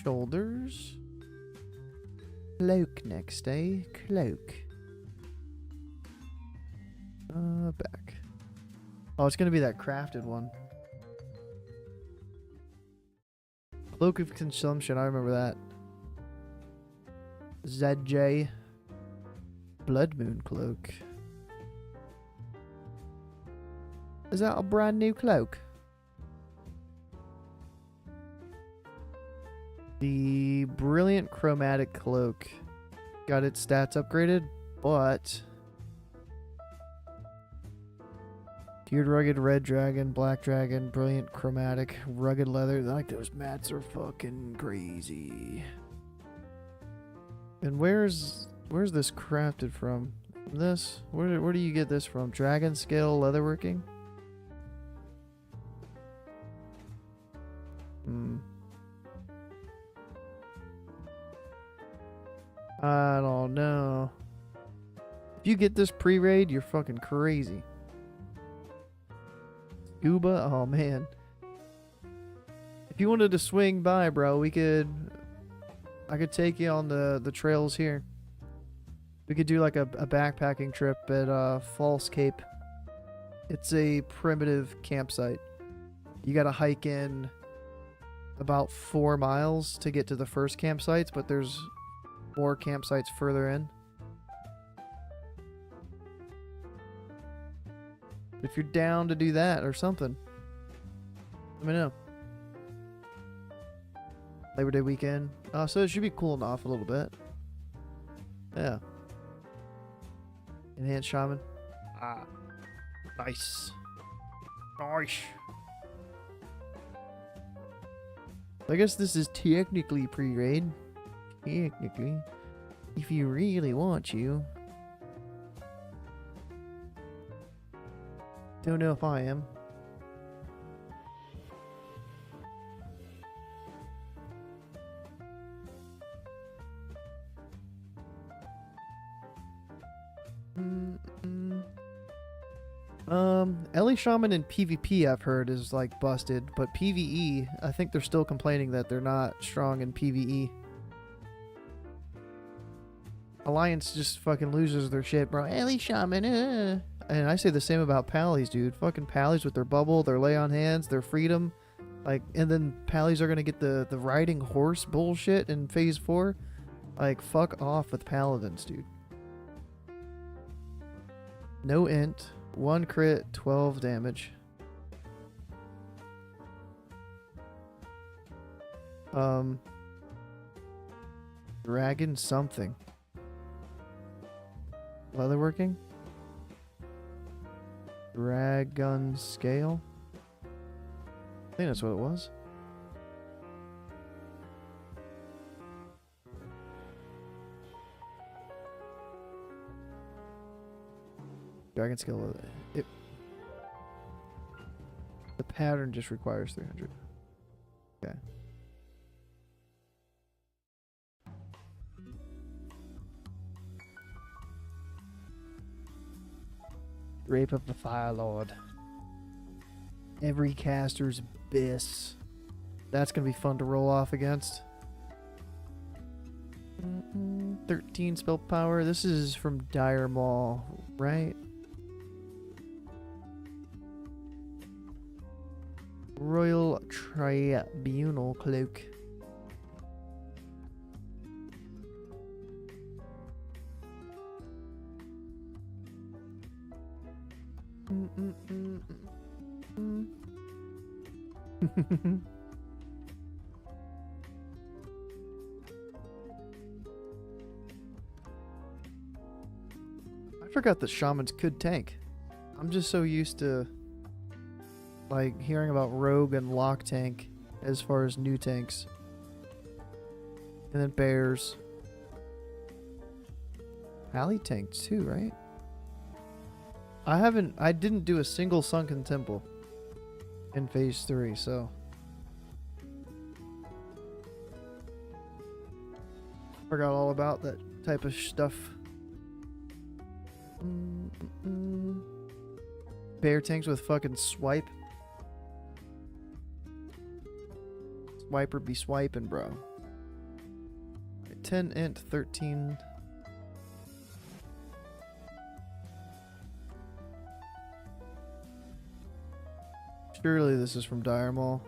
shoulders. Cloak next, eh? Cloak. Back. Oh, it's gonna be that crafted one. Cloak of Consumption, I remember that. ZJ. Blood Moon Cloak. Is that a brand new cloak? The Brilliant Chromatic Cloak got its stats upgraded, but Tiered Rugged Red Dragon, Black Dragon, Brilliant Chromatic, Rugged Leather. Like, those mats are fucking crazy. And where's this crafted from? This? Where do you get this from? Dragon Scale Leatherworking? I don't know. If you get this pre-raid, you're fucking crazy. Scuba? Oh man. If you wanted to swing by, bro, I could take you on the trails here. We could do like a backpacking trip at False Cape. It's a primitive campsite. You gotta hike in about 4 miles to get to the first campsites, but there's more campsites further in. If you're down to do that or something, let me know. Labor Day weekend. So it should be cooling off a little bit. Yeah. Enhanced Shaman. Ah. Nice. Nice. I guess this is technically pre-raid. Technically. If you really want to. Don't know if I am. Ellie Shaman in PvP I've heard is like busted, but PvE, I think they're still complaining that they're not strong in PvE. Alliance just fucking loses their shit, bro. Ellie Shaman, And I say the same about Pallies, dude. Fucking Pallies with their bubble, their lay on hands, their freedom. Like, and then Pallies are gonna get the riding horse bullshit in phase 4. Like, fuck off with Paladins, dude. No int. 1 crit, 12 damage. Dragon something. Leatherworking? Dragon scale? I think that's what it was. Dragon scale. The pattern just requires 300. Okay. Rape of the Fire Lord. Every caster's abyss. That's gonna be fun to roll off against. 13 spell power. This is from Dire Maul, right? Royal Tribunal Cloak. I forgot that shamans could tank. I'm just so used to like hearing about rogue and lock tank as far as new tanks. And then bears. Alley tank too, right? I didn't do a single sunken temple in phase 3, so forgot all about that type of stuff. Bear tanks with fucking swipe. Swiper be swiping, bro. 10 int 13. Surely this is from Dire Maul.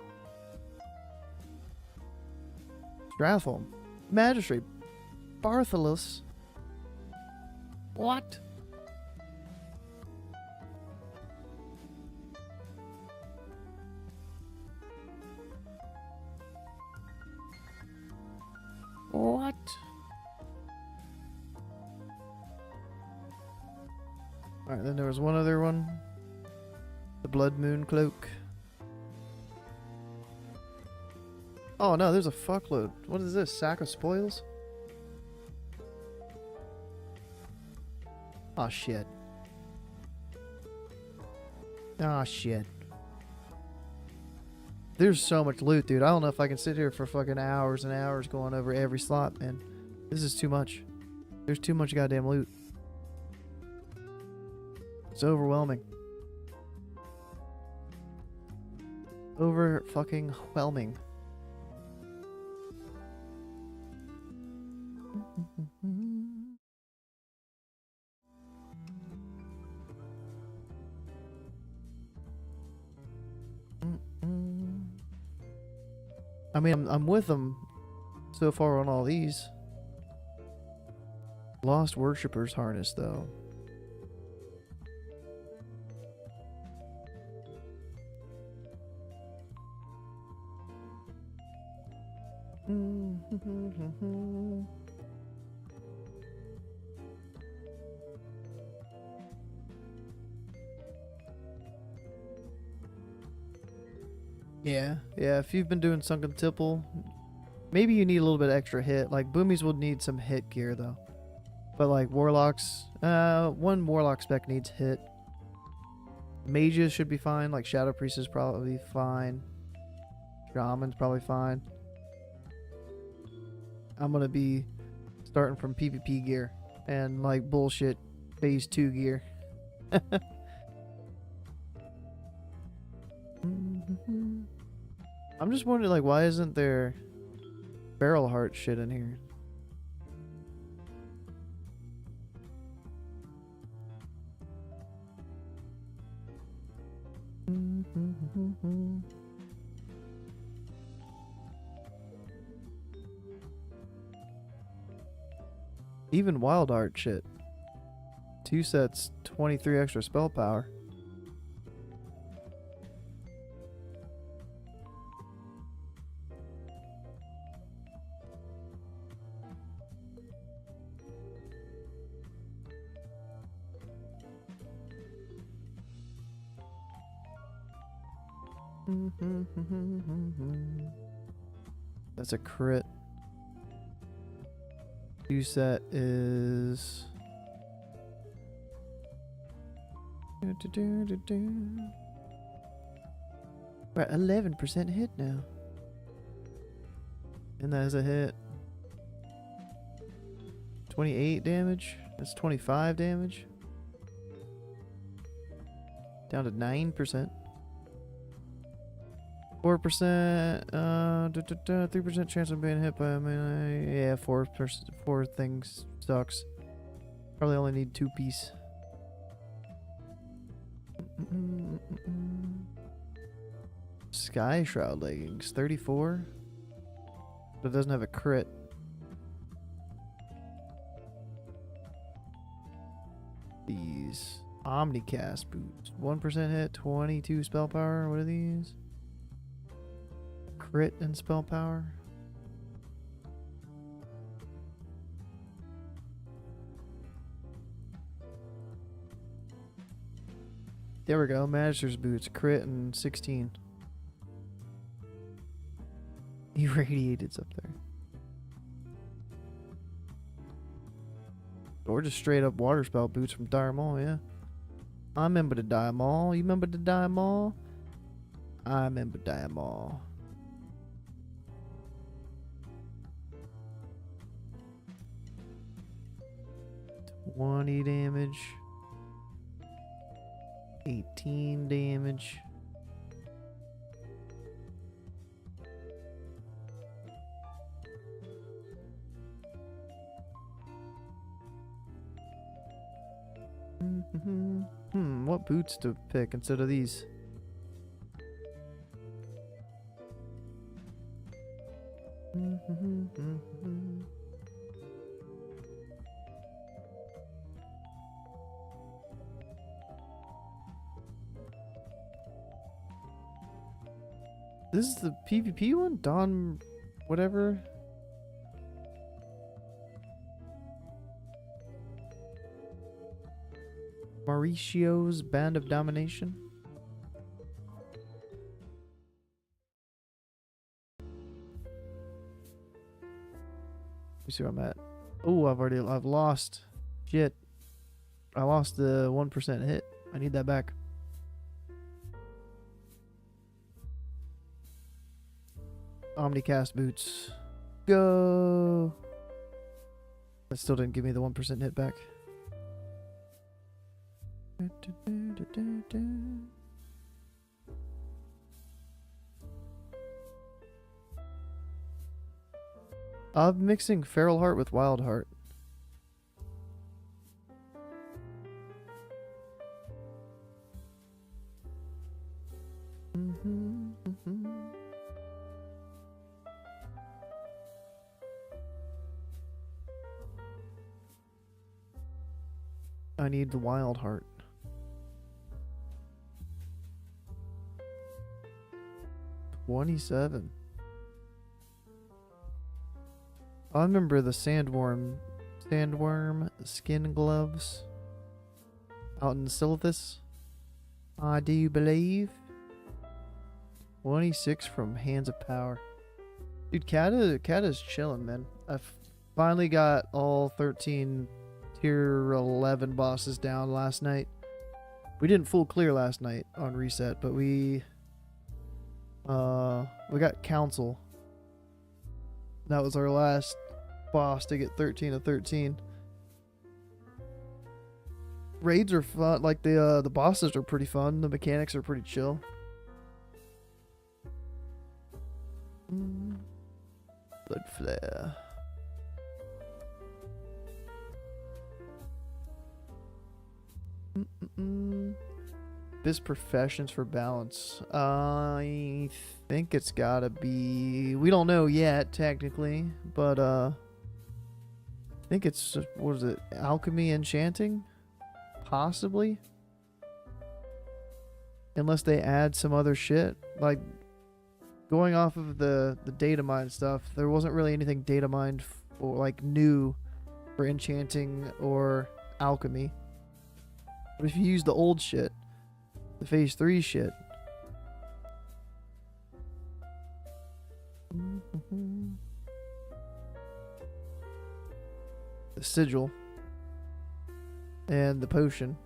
Strathholm. Magistrate. Bartholus. What? What? Alright, then there was one other one. The Blood Moon Cloak. Oh no, there's a fuckload. What is this? Sack of spoils? Oh shit. Oh shit. There's so much loot, dude. I don't know if I can sit here for fucking hours and hours going over every slot, man. This is too much. There's too much goddamn loot. It's overwhelming. Over fucking whelming. I mean, I'm with them so far on all these. Lost Worshipper's Harness, though. Yeah, if you've been doing Sunken Temple, maybe you need a little bit extra hit. Like, Boomies will need some hit gear, though. But, like, Warlocks, one Warlock spec needs hit. Mages should be fine. Like, Shadow Priest is probably fine. Shaman's probably fine. I'm gonna be starting from PvP gear and, like, bullshit phase 2 gear. I'm just wondering, like, why isn't there barrel heart shit in here? Even wild art shit. 2 sets, 23 extra spell power. That's a crit. 2 set is we're at 11% hit now. And that is a hit. 28 damage. That's 25 damage. Down to 9%. 4%, 3% chance of being hit by a melee. Yeah, 4 things sucks. Probably only need 2 piece. Sky Shroud leggings, 34. But it doesn't have a crit. These Omnicast boots, 1% hit, 22 spell power. What are these? Crit and spell power. There we go. Magister's boots. Crit and 16. Irradiated's up there. Or just straight up water spout boots from Dire Mall, yeah. I remember the Dire Mall. You remember the Dire Mall? I remember Dire Mall. $20 damage. 18 damage. What boots to pick instead of these? This is the PvP one? Dawn whatever? Mauricio's Band of Domination? Let me see where I'm at. Oh, I've lost. Shit. I lost the 1% hit. I need that back. Omnicast boots. Go! That still didn't give me the 1% hit back. I'm mixing Feral Heart with Wild Heart. I need the Wild Heart. $27. I remember the sandworm skin gloves out in Silithus. I do believe. 26 from Hands of Power. Dude, Kata's chilling, man. I've finally got all 13 tier 11 bosses down last night. We didn't full clear last night on reset, but we got Council. That was our last boss to get 13 of 13. Raids are fun. Like the bosses are pretty fun. The mechanics are pretty chill. Blood flare. This professions for balance. I think it's gotta be. We don't know yet, technically, but I think it's, what is it? Alchemy enchanting, possibly. Unless they add some other shit, like going off of the data mine stuff. There wasn't really anything data mined for like new for enchanting or alchemy. But if you use the old shit, the phase 3 shit. The sigil. And the potion.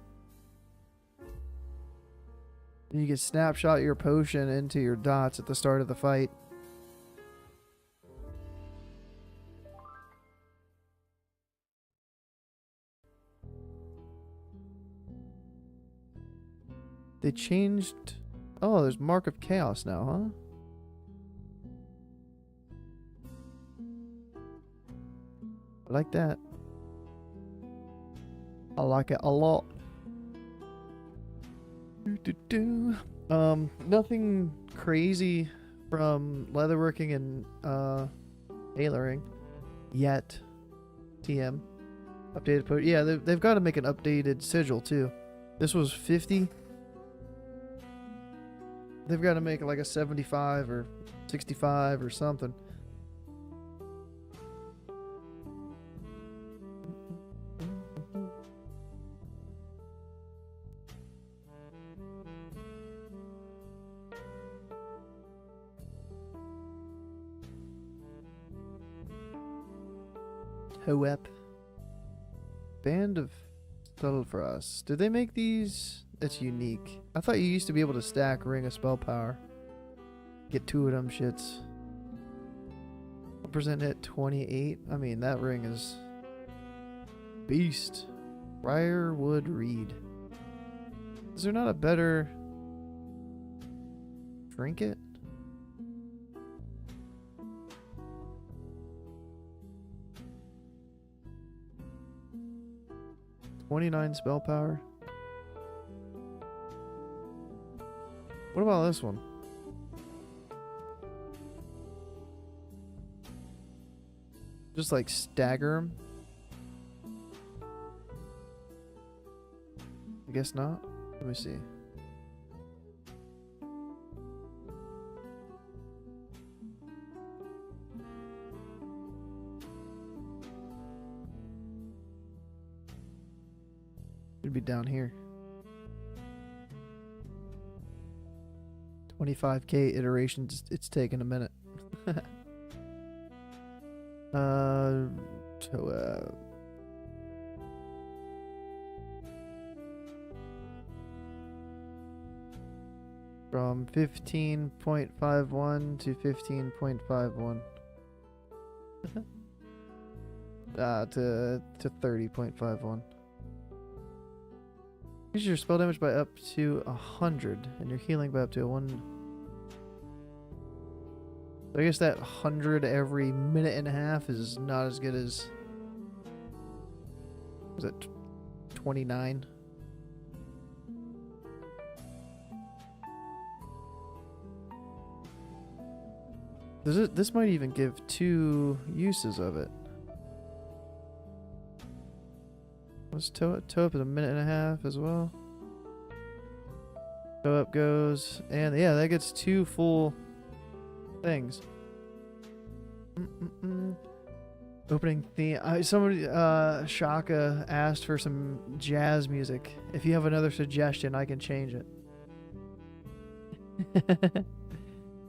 You can snapshot your potion into your dots at the start of the fight. They changed... Oh, there's Mark of Chaos now, huh? I like that. I like it a lot. Nothing crazy from leatherworking and tailoring yet. TM. Updated potion. Yeah, they've got to make an updated sigil too. This was 50. They've got to make like a 75 or 65 or something. Hoep. Band of Sulfros. Did they make these? It's unique. I thought you used to be able to stack Ring of Spell Power. Get 2 of them shits. Present hit 28. I mean, that ring is beast. Briarwood Reed. Is there not a better Trinket? $29 spell power. What about this one? Just like stagger them? I guess not. Let me see. It'd be down here. 25k iterations. It's taken a minute. From 15.51 to 15.51. To 30.51. Increase your spell damage by up to 100 and your healing by up to 1. So I guess that 100 every minute and a half is not as good as. Was it 29? This might even give 2 uses of it. Let's toe up at a minute and a half as well. Toe up goes, and yeah, that gets 2 full things. Opening theme. Somebody, Shaka asked for some jazz music. If you have another suggestion, I can change it.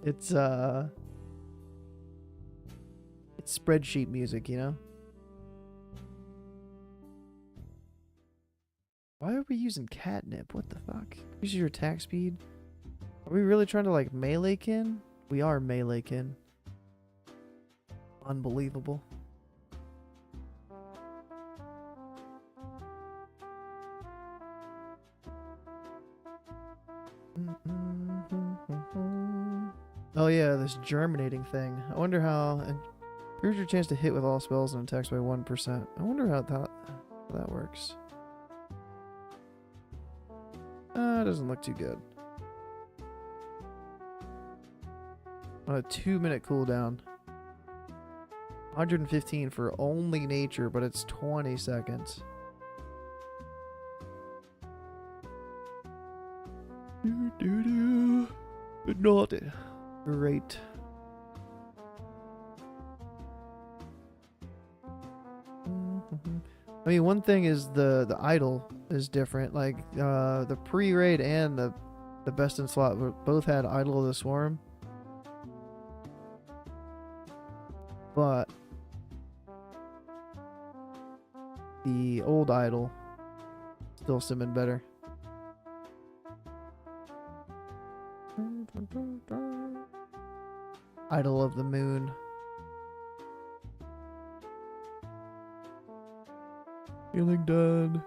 It's spreadsheet music, you know? Why are we using catnip? What the fuck? Use your attack speed? Are we really trying to like melee kin? We are melee kin. Unbelievable. Oh yeah, this germinating thing. I wonder how. Here's your chance to hit with all spells and attacks by 1%. I wonder how that works. It doesn't look too good. On a 2-minute cooldown. 115 for only nature, but it's 20 seconds. Not great. I mean, one thing is the idol is different. Like the pre-raid and the best in slot both had Idol of the Swarm, but the old idol still simming better. Idol of the Moon. Healing done.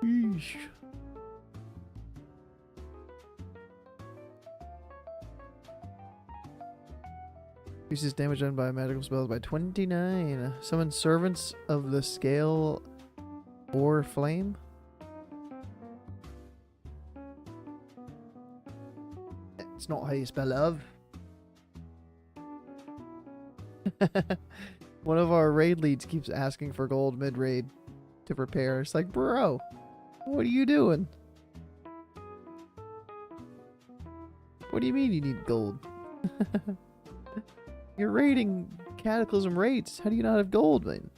Eesh. Increases damage done by magical spells by 29. Summon Servants of the Scale or Flame. It's not how you spell love. One of our raid leads keeps asking for gold mid-raid to prepare. It's like, bro, what are you doing? What do you mean you need gold? You're raiding Cataclysm raids. How do you not have gold, man?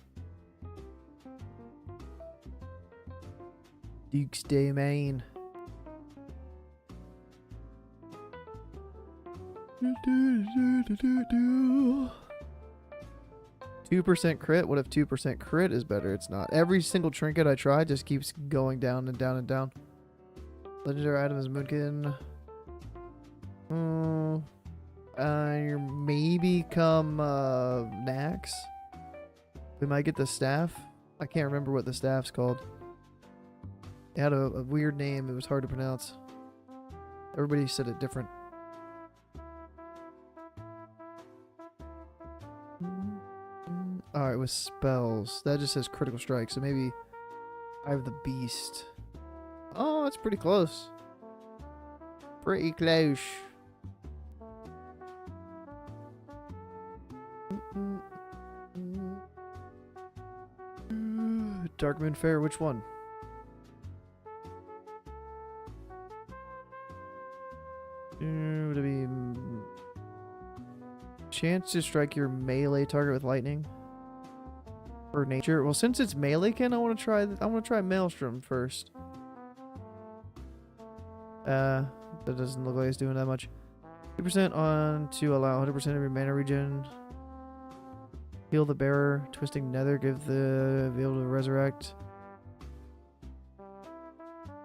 Duke's Domain. 2% crit? What if 2% crit is better? It's not. Every single trinket I try just keeps going down and down and down. Legendary item is Moonkin. Maybe come Nax. We might get the staff. I can't remember what the staff's called. It had a weird name. It was hard to pronounce. Everybody said it different. Alright, with spells. That just says critical strike, so maybe I have the beast. Oh, that's pretty close. Pretty close. Dark Moon Fair, which one? Would it be chance to strike your melee target with lightning or nature? Well, since it's melee-kin, I want to try Maelstrom first. That doesn't look like it's doing that much. 2% on to allow 100% of your mana regen. Heal the bearer. Twisting nether. Be able to resurrect.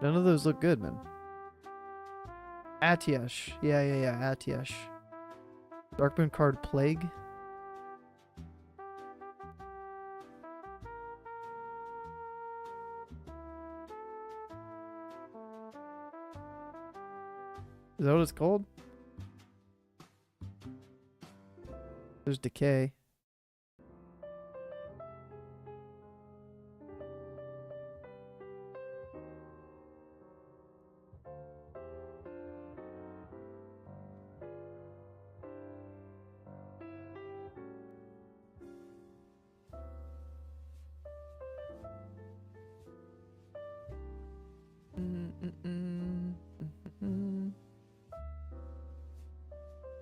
None of those look good, man. Atiesh. Yeah. Atiesh. Darkmoon card Plague. Is that what it's called? There's Decay.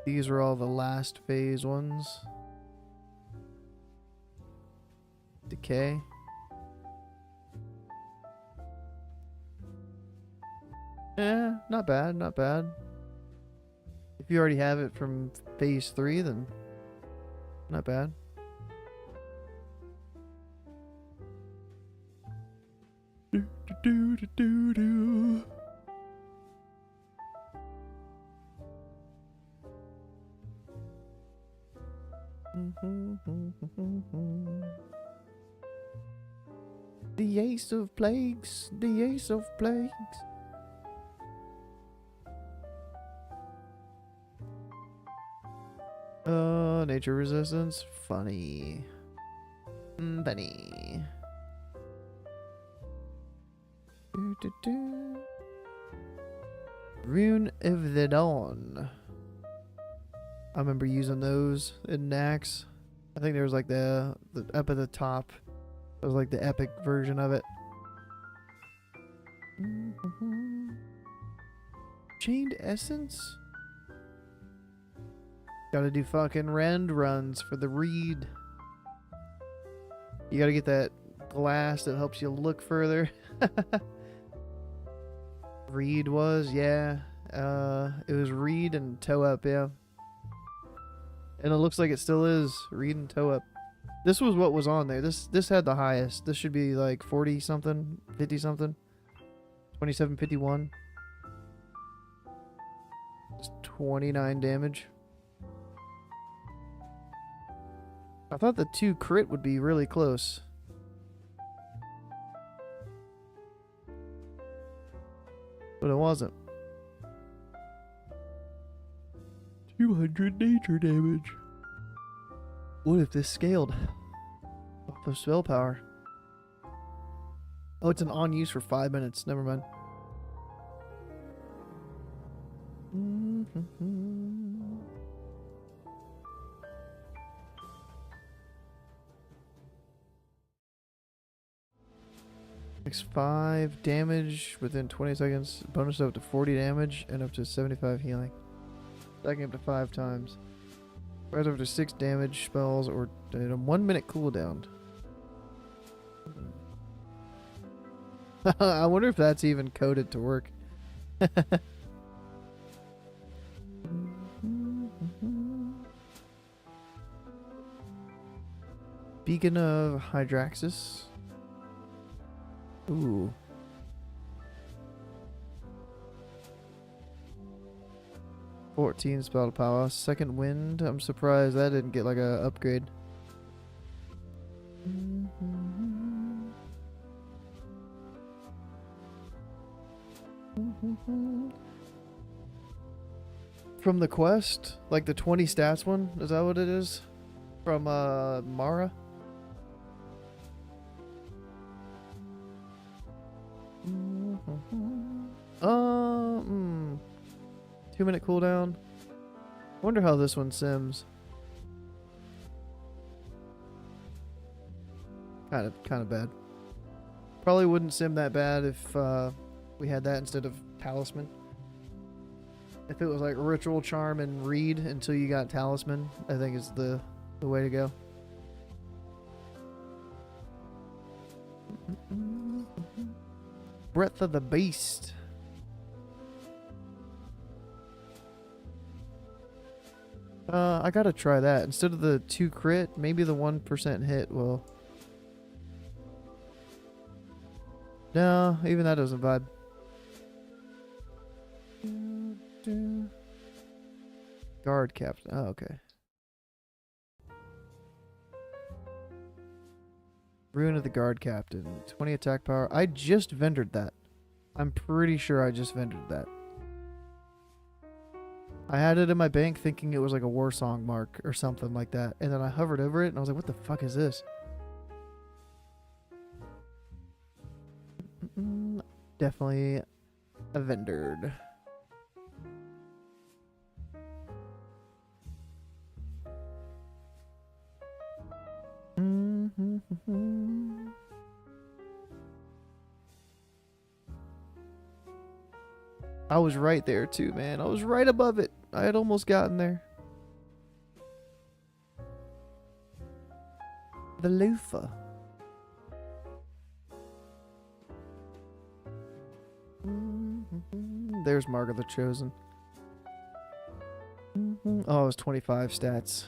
These are all the last phase ones. Decay. Not bad, not bad. If you already have it from phase 3, then not bad. Do. The Ace of Plagues, the Ace of Plagues. Nature resistance, funny. Funny. Rune of the Dawn. I remember using those in Nax. I think there was like the up at the top. It was like the epic version of it. Chained Essence? Gotta do fucking rend runs for the reed. You gotta get that glass that helps you look further. Reed was, yeah. It was Reed and Toe Up, yeah. And it looks like it still is Reed and Toe Up. This was what was on there. This had the highest. This should be like 40 something, 50 something. 2751. It's 29 damage. I thought the 2 crit would be really close. But it wasn't. 200 nature damage. What if this scaled off of spell power? Oh, it's an on use for 5 minutes. Never mind. Makes 5 damage within 20 seconds. Bonus up to 40 damage and up to 75 healing. Stacking up to 5 times. Fires up to 6 damage spells or a 1 minute cooldown. I wonder if that's even coded to work. Beacon of Hydraxis. Ooh. $14 spell power. Second wind. I'm surprised that didn't get like a upgrade. From the quest, like the 20 stats one, is that what it is? From Mara? Um 2-minute cooldown. Wonder how this one sims. Kind of bad. Probably wouldn't sim that bad if we had that instead of Talisman. If it was like Ritual Charm and Read until you got Talisman, I think is the way to go. Breath of the Beast. I gotta try that. Instead of the 2 crit, maybe the 1% hit will. No, even that doesn't vibe. Guard captain. Oh, okay. Rune of the guard captain. 20 attack power. I just vendored that. I'm pretty sure I just vendored that. I had it in my bank thinking it was like a war song mark or something like that. And then I hovered over it and I was like, what the fuck is this? Definitely a vendored. I was right there too, man. I was right above it. I had almost gotten there. The loofah. There's Margaret the Chosen. Oh, it was 25 stats.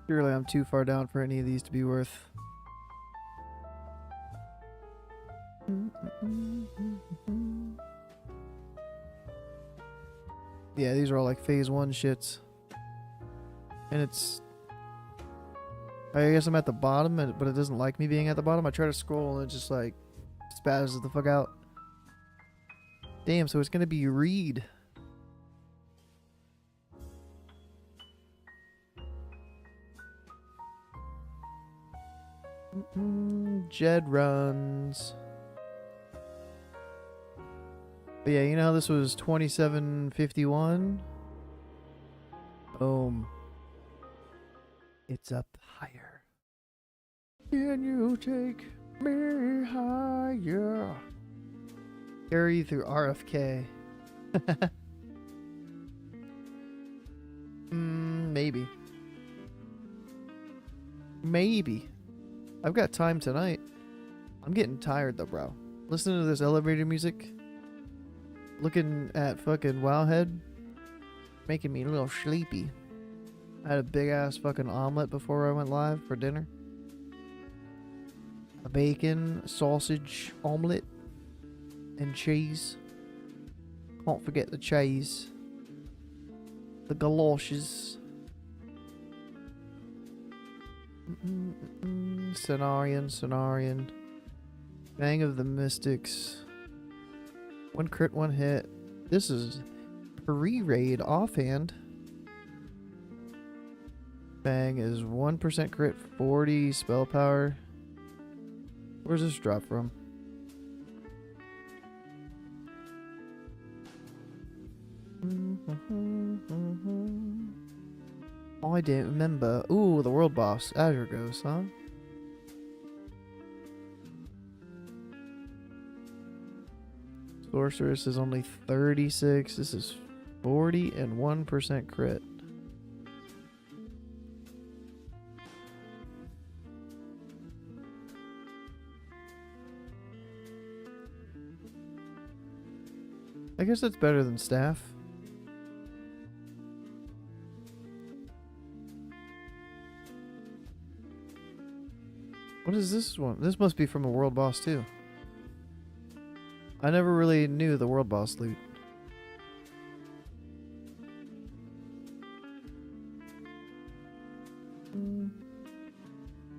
Surely I'm too far down for any of these to be worth. Yeah, these are all like phase 1 shits. And it's... I guess I'm at the bottom, but it doesn't like me being at the bottom. I try to scroll and it just like spazzes the fuck out. Damn, so it's gonna be Reed. Jed runs. But yeah, you know how this was 2751? Boom. It's up higher. Can you take me higher? Carry you through RFK. Maybe. Maybe. I've got time tonight. I'm getting tired though, bro. Listening to this elevator music. Looking at fucking Wowhead. Making me a little sleepy. I had a big ass fucking omelet before I went live for dinner. A bacon, sausage, omelet, and cheese. Can't forget the cheese. The galoshes. Cenarian. Bang of the Mystics. 1 crit, 1 hit. This is pre-raid offhand. Bang is 1% crit, 40 spell power. Where's this drop from? Oh, I didn't remember. Ooh, the world boss. Azure Ghost, huh? Sorceress is only 36. This is 40 and 1% crit. I guess that's better than staff. What is this one? This must be from a world boss too. I never really knew the world boss loot.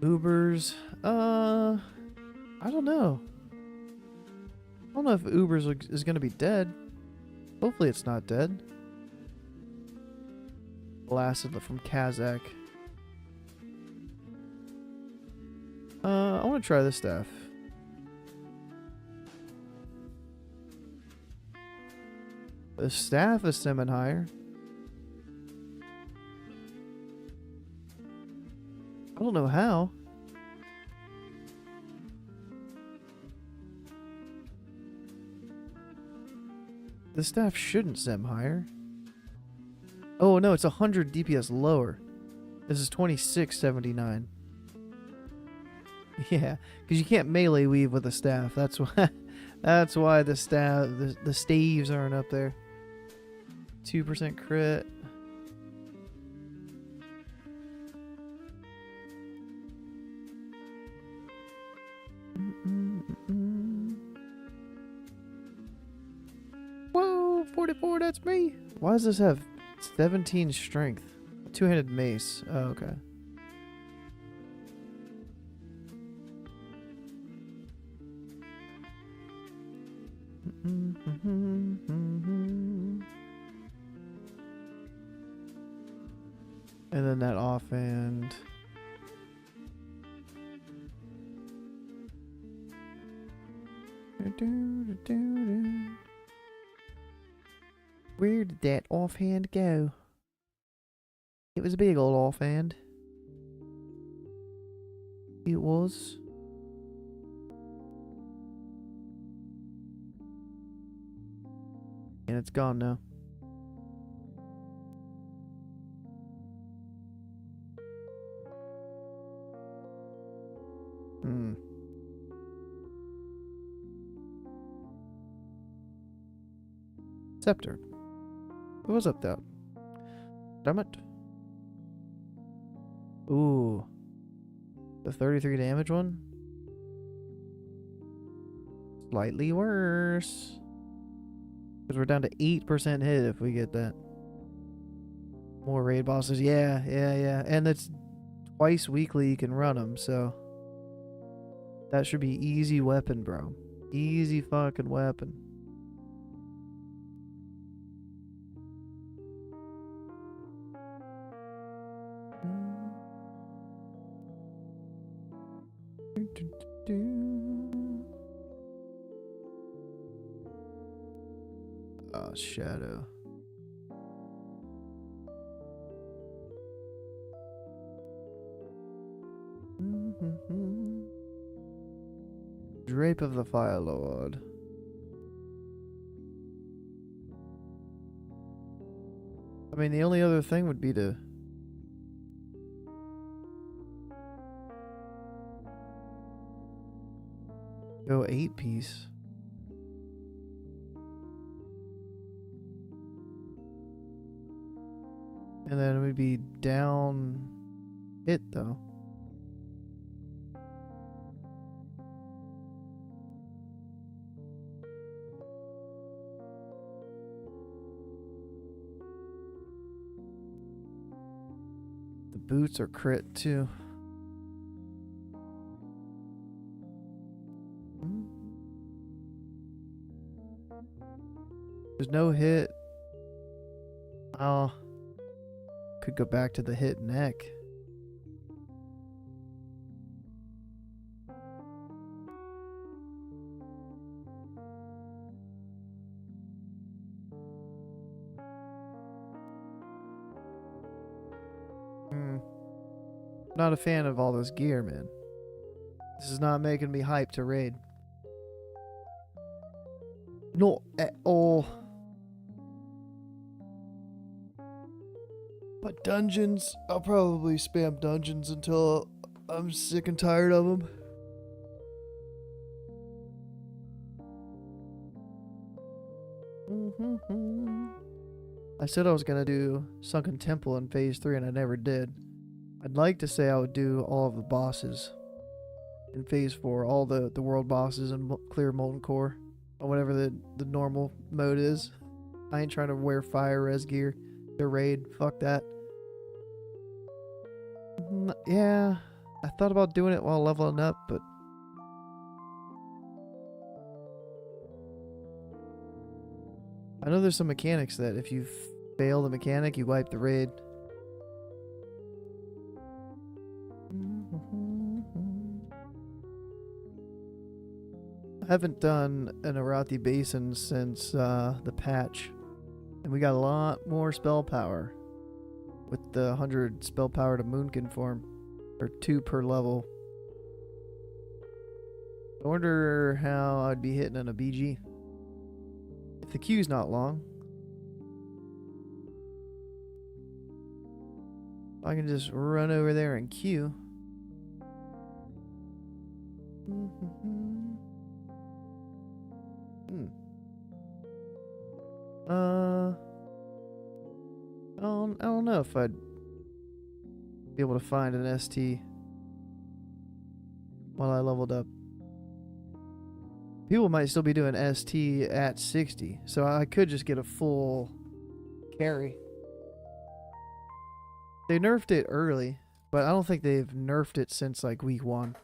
Ubers. I don't know. I don't know if Ubers is gonna be dead. Hopefully it's not dead. Blasted from Kazakh. I want to try this staff. The staff is simming higher. I don't know how. The staff shouldn't sim higher. Oh no, it's 100 DPS lower. This is 2679. Yeah, because you can't melee weave with a staff. That's why. That's why the staff, the staves aren't up there. 2% crit. Whoa, 44. That's me. Why does this have 17 strength? Two-handed mace. Oh, okay. And then that offhand. Where did that offhand go? It was a big old offhand. It was. And it's gone now. Scepter. What was up there? Damn it. Ooh. The 33 damage one? Slightly worse. Because we're down to 8% hit if we get that. More raid bosses. Yeah. And it's twice weekly you can run them, so. That should be easy weapon, bro. Easy fucking weapon. Oh, shadow. Drape of the Fire Lord. I mean, the only other thing would be to go 8-piece. And then we'd be down it though. The boots are crit too. There's no hit. Oh. Could go back to the hit neck. Not a fan of all this gear, man. This is not making me hyped to raid. Not at all. But dungeons, I'll probably spam dungeons until I'm sick and tired of them. I said I was gonna do Sunken Temple in Phase 3 and I never did. I'd like to say I would do all of the bosses in Phase 4, all the world bosses and clear Molten Core, or whatever the normal mode is. I ain't trying to wear fire res gear to raid, fuck that. Yeah, I thought about doing it while leveling up, but I know there's some mechanics that if you fail the mechanic, you wipe the raid. I haven't done an Arathi Basin since the patch, and we got a lot more spell power with the 100 spell power to Moonkin form, or 2 per level. I wonder how I'd be hitting on a BG if the queue's not long. I can just run over there and queue. I don't know if I'd be able to find an ST while I leveled up. People might still be doing ST at 60, so I could just get a full carry. They nerfed it early, but I don't think they've nerfed it since like week 1.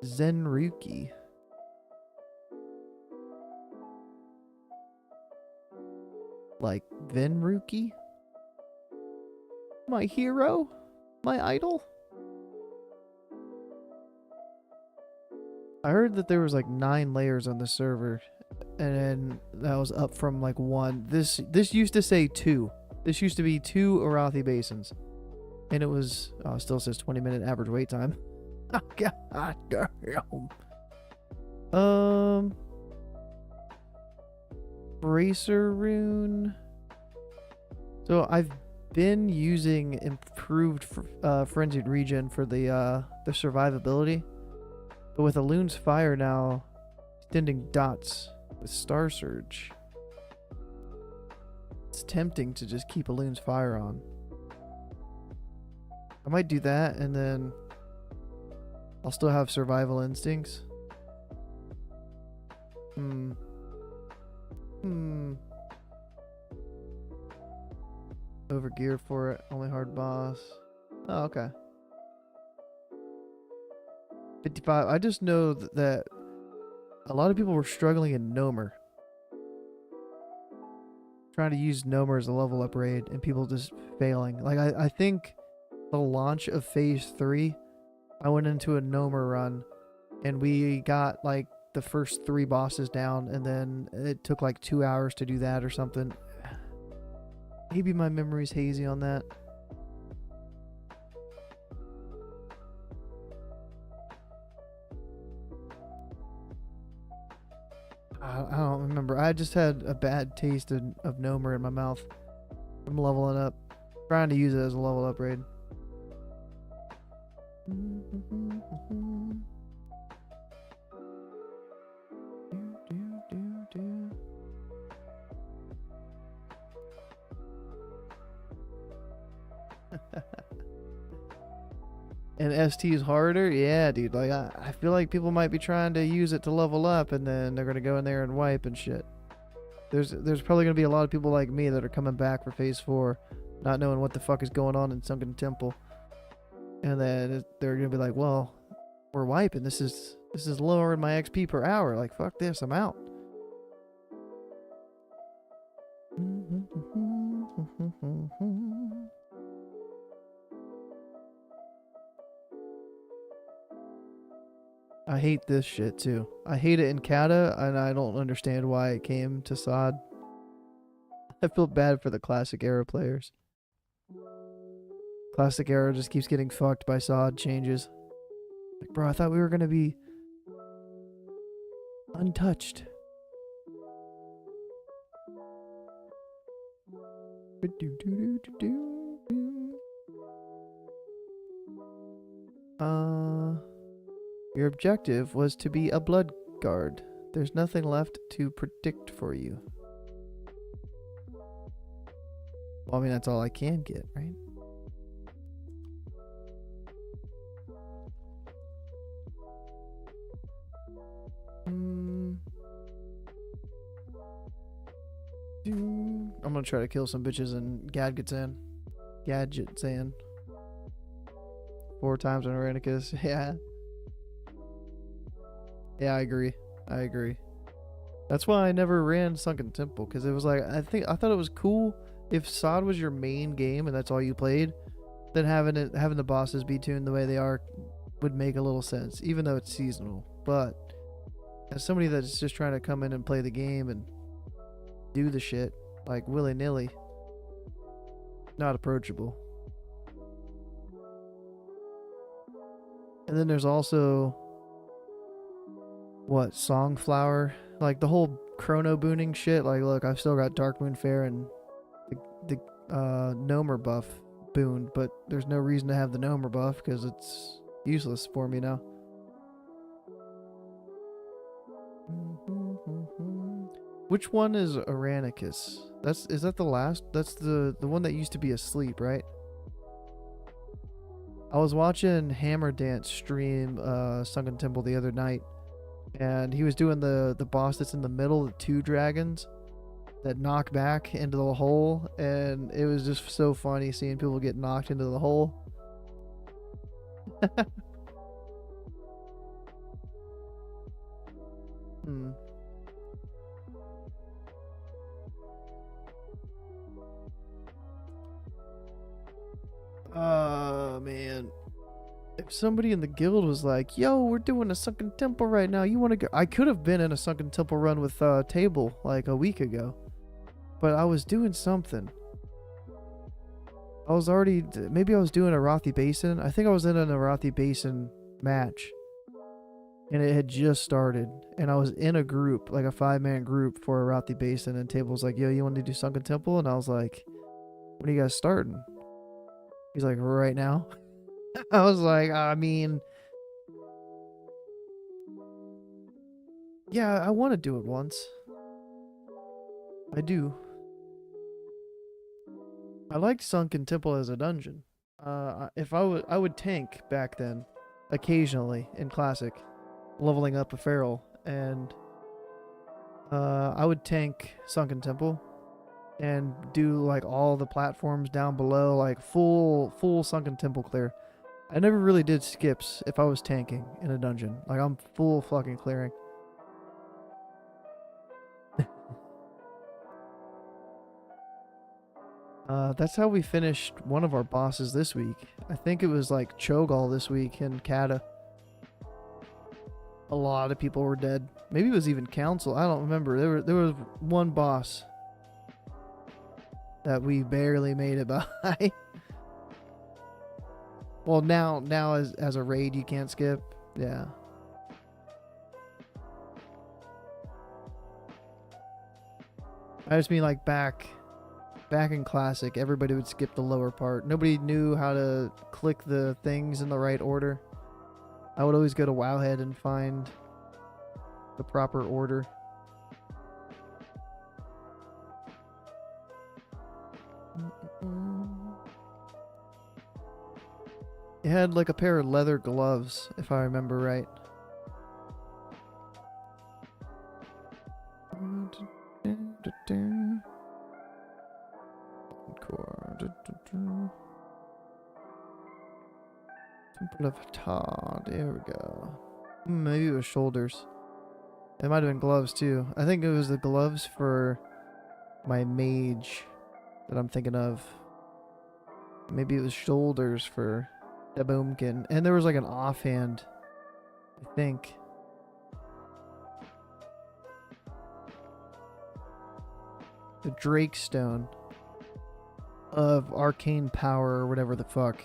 Zenruki. Like Venruki? My hero? My idol? I heard that there was like 9 layers on the server, and then that was up from like 1. This used to say 2. This used to be 2 Arathi Basins, and it was still says 20-minute average wait time. God damn. Bracer rune. So I've been using improved frenzied regen for the survivability, but with Alun's fire now extending dots with Star Surge, it's tempting to just keep Alun's fire on. I might do that, and then I'll still have survival instincts. Over gear for it. Only hard boss. Oh, okay. 55. I just know that a lot of people were struggling in Nomer. Trying to use Nomer as a level up raid, and people just failing. Like, I think the launch of Phase 3, I went into a Nomer run, and we got, like, the first 3 bosses down, and then it took, like, 2 hours to do that or something. Maybe my memory's hazy on that. I don't remember. I just had a bad taste of Nomer in my mouth. I'm leveling up. Trying to use it as a level up raid. And ST is harder? Yeah, dude. Like, I feel like people might be trying to use it to level up, and then they're going to go in there and wipe and shit. There's probably going to be a lot of people like me that are coming back for Phase 4, not knowing what the fuck is going on in Sunken Temple. And then they're going to be like, well, we're wiping. This is lowering my XP per hour. Like, fuck this. I'm out. I hate this shit too. I hate it in Kata, and I don't understand why it came to SoD. I feel bad for the Classic Era players. Classic Era just keeps getting fucked by SoD changes. Like, bro, I thought we were gonna be untouched. Your objective was to be a blood guard. There's nothing left to predict for you. Well, I mean, that's all I can get, right? I'm gonna try to kill some bitches in Gadgetzan. 4 times on Aranicus. Yeah. Yeah, I agree. That's why I never ran Sunken Temple, because it was like, I thought it was cool if SoD was your main game and that's all you played, then having the bosses be tuned the way they are would make a little sense, even though it's seasonal. But as somebody that's just trying to come in and play the game and do the shit like willy-nilly, not approachable. And then there's also what, Songflower, like the whole chrono booning shit. Like, look, I've still got Darkmoon Fair and the Gnomer buff booned, but there's no reason to have the Gnomer buff because it's useless for me now. Which one is Aranicus? Is that the last? That's the one that used to be asleep, right? I was watching Hammer Dance stream Sunken Temple the other night, and he was doing the boss that's in the middle, the 2 dragons that knock back into the hole, and it was just so funny seeing people get knocked into the hole. Man. If somebody in the guild was like, yo, we're doing a Sunken Temple right now, you want to go? I could have been in a Sunken Temple run with Table like a week ago, but I was doing something. I was already, maybe I was doing a Arathi Basin. I think I was in an Arathi Basin match, and it had just started, and I was in a group, like a 5-man group for Arathi Basin, and Table was like, yo, you want to do Sunken Temple? And I was like, when are you guys starting? He's like, right now. I was like, I mean, yeah, I want to do it once. I do. I liked Sunken Temple as a dungeon. If I would tank back then, occasionally in Classic, leveling up a feral, and I would tank Sunken Temple and do like all the platforms down below, like full Sunken Temple clear. I never really did skips if I was tanking in a dungeon. Like, I'm full fucking clearing. That's how we finished one of our bosses this week. I think it was like Cho'Gall this week in Kata. A lot of people were dead. Maybe it was even Council. I don't remember. There was one boss that we barely made it by. Well, now as a raid you can't skip. Yeah. I just mean like back in Classic, everybody would skip the lower part. Nobody knew how to click the things in the right order. I would always go to Wowhead and find the proper order. It had like a pair of leather gloves, if I remember right. Temple of Ptah. There we go. Maybe it was shoulders. It might have been gloves too. I think it was the gloves for my mage that I'm thinking of. Maybe it was shoulders for the Moonkin. And there was like an offhand, I think. The Drake Stone of arcane power or whatever the fuck.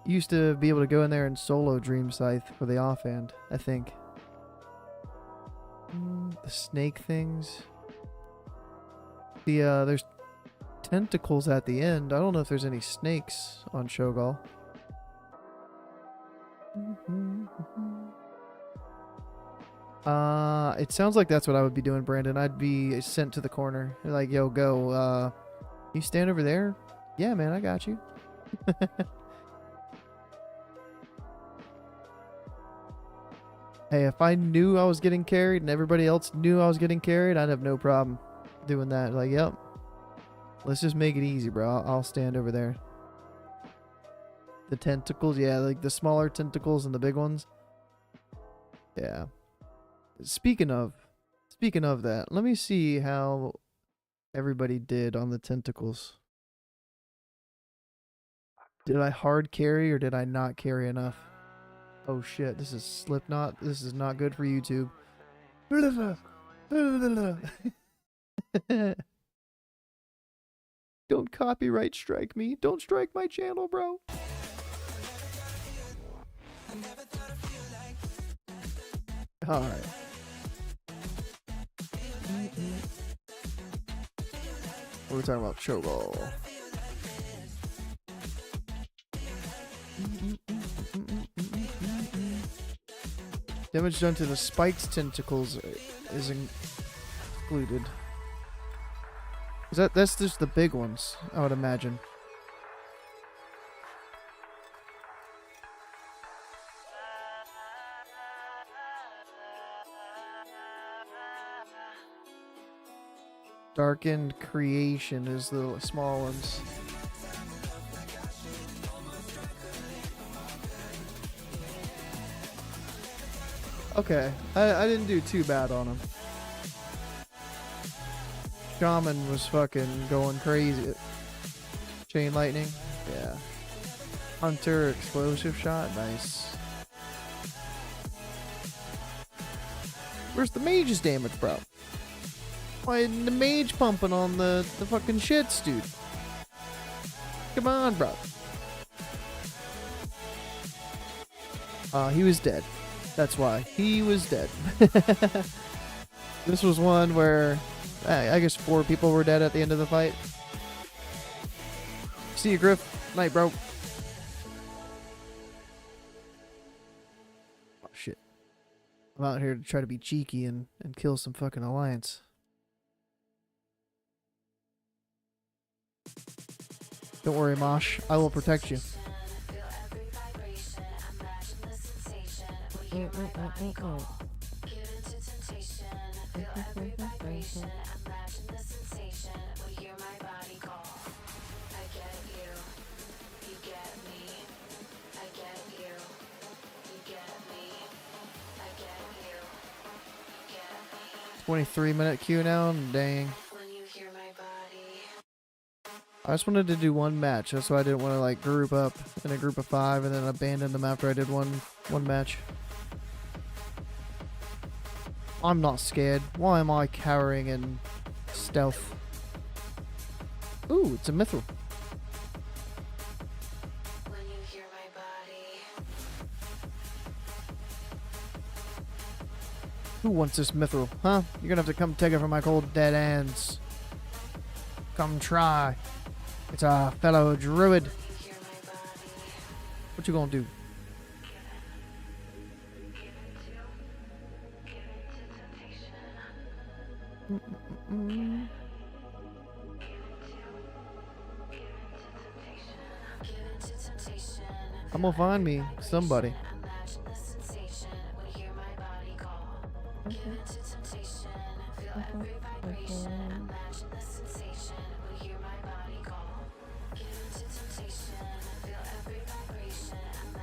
Used to be able to go in there and solo Dream Scythe for the offhand, I think. The snake things. There's tentacles at the end. I don't know if there's any snakes on Shogal. It sounds like that's what I would be doing, Brandon. I'd be sent to the corner. Like, yo, go, you stand over there? Yeah, man, I got you. Hey, if I knew I was getting carried and everybody else knew I was getting carried, I'd have no problem doing that. Like, yep. Let's just make it easy, bro. I'll stand over there. The tentacles, yeah, like the smaller tentacles and the big ones. Yeah. Speaking of that, let me see how everybody did on the tentacles. Did I hard carry or did I not carry enough? Oh shit, this is Slipknot. This is not good for YouTube. Don't copyright strike me. Don't strike my channel, bro. Alright. We're talking about Shogal. Damage done to the spikes tentacles is included. That's just the big ones, I would imagine. Darkened creation is the small ones. Okay, I didn't do too bad on him. Shaman was fucking going crazy. Chain lightning, yeah. Hunter explosive shot, nice. Where's the mage's damage, bro? Why isn't the mage pumping on the fucking shits, dude? Come on, bro. He was dead. That's why. He was dead. This was one where I guess 4 people were dead at the end of the fight. See you, Griff. Night, bro. Oh, shit. I'm out here to try to be cheeky and kill some fucking alliance. Don't worry, Mosh. I will protect you. $23-minute queue now? Dang. I just wanted to do one match. That's why I didn't want to like group up in a group of 5 and then abandon them after I did one match. I'm not scared. Why am I cowering in stealth? Ooh, it's a mithril. Who wants this mithril, huh? You're gonna have to come take it from my cold dead hands. Come try. It's a fellow druid. What you gonna do? I'm gonna find me somebody.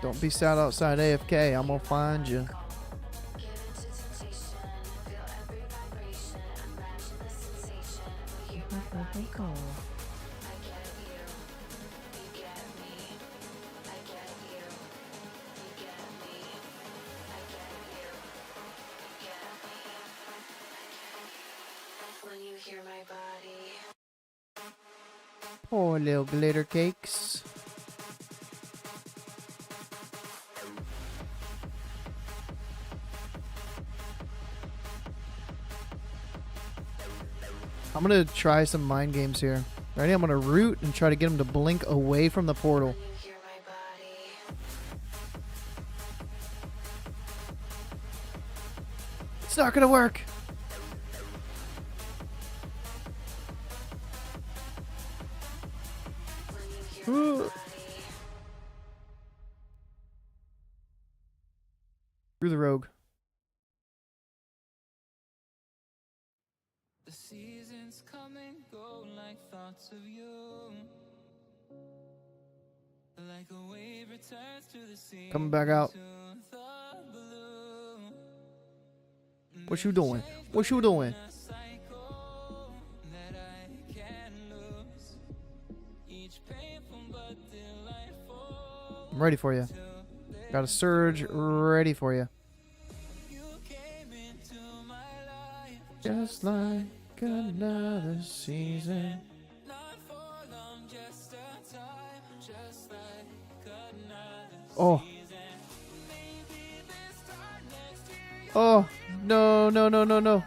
Don't be sat outside AFK. I'm gonna find you. Poor little glitter cakes. I'm gonna try some mind games here. Ready? I'm gonna root and try to get him to blink away from the portal. It's not gonna work. Through the rogue. The seasons come and go like thoughts of you. Like a wave returns to the sea. Coming back out. What you doing? What you doing? I'm ready for you. Got a surge ready for you. Just like another season. Oh. Oh, no, no, no, no, no.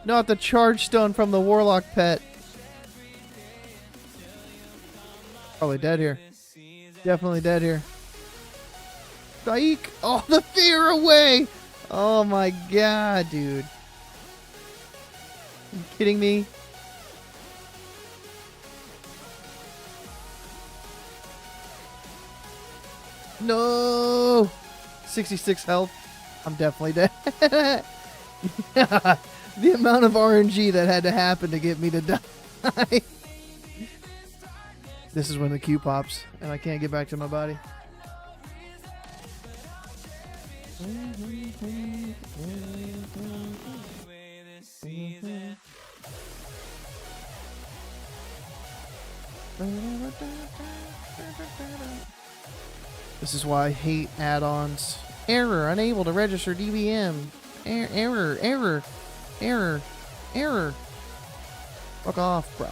Not the charge stone from the warlock pet. Probably dead here. Definitely dead here. Psych! Oh, the fear away! Oh my god, dude. Are you kidding me? No! 66 health. I'm definitely dead. The amount of RNG that had to happen to get me to die. This is when the Q pops and I can't get back to my body. This is why I hate add-ons. Error, unable to register DBM. Error, error, error, error. Fuck off, bro.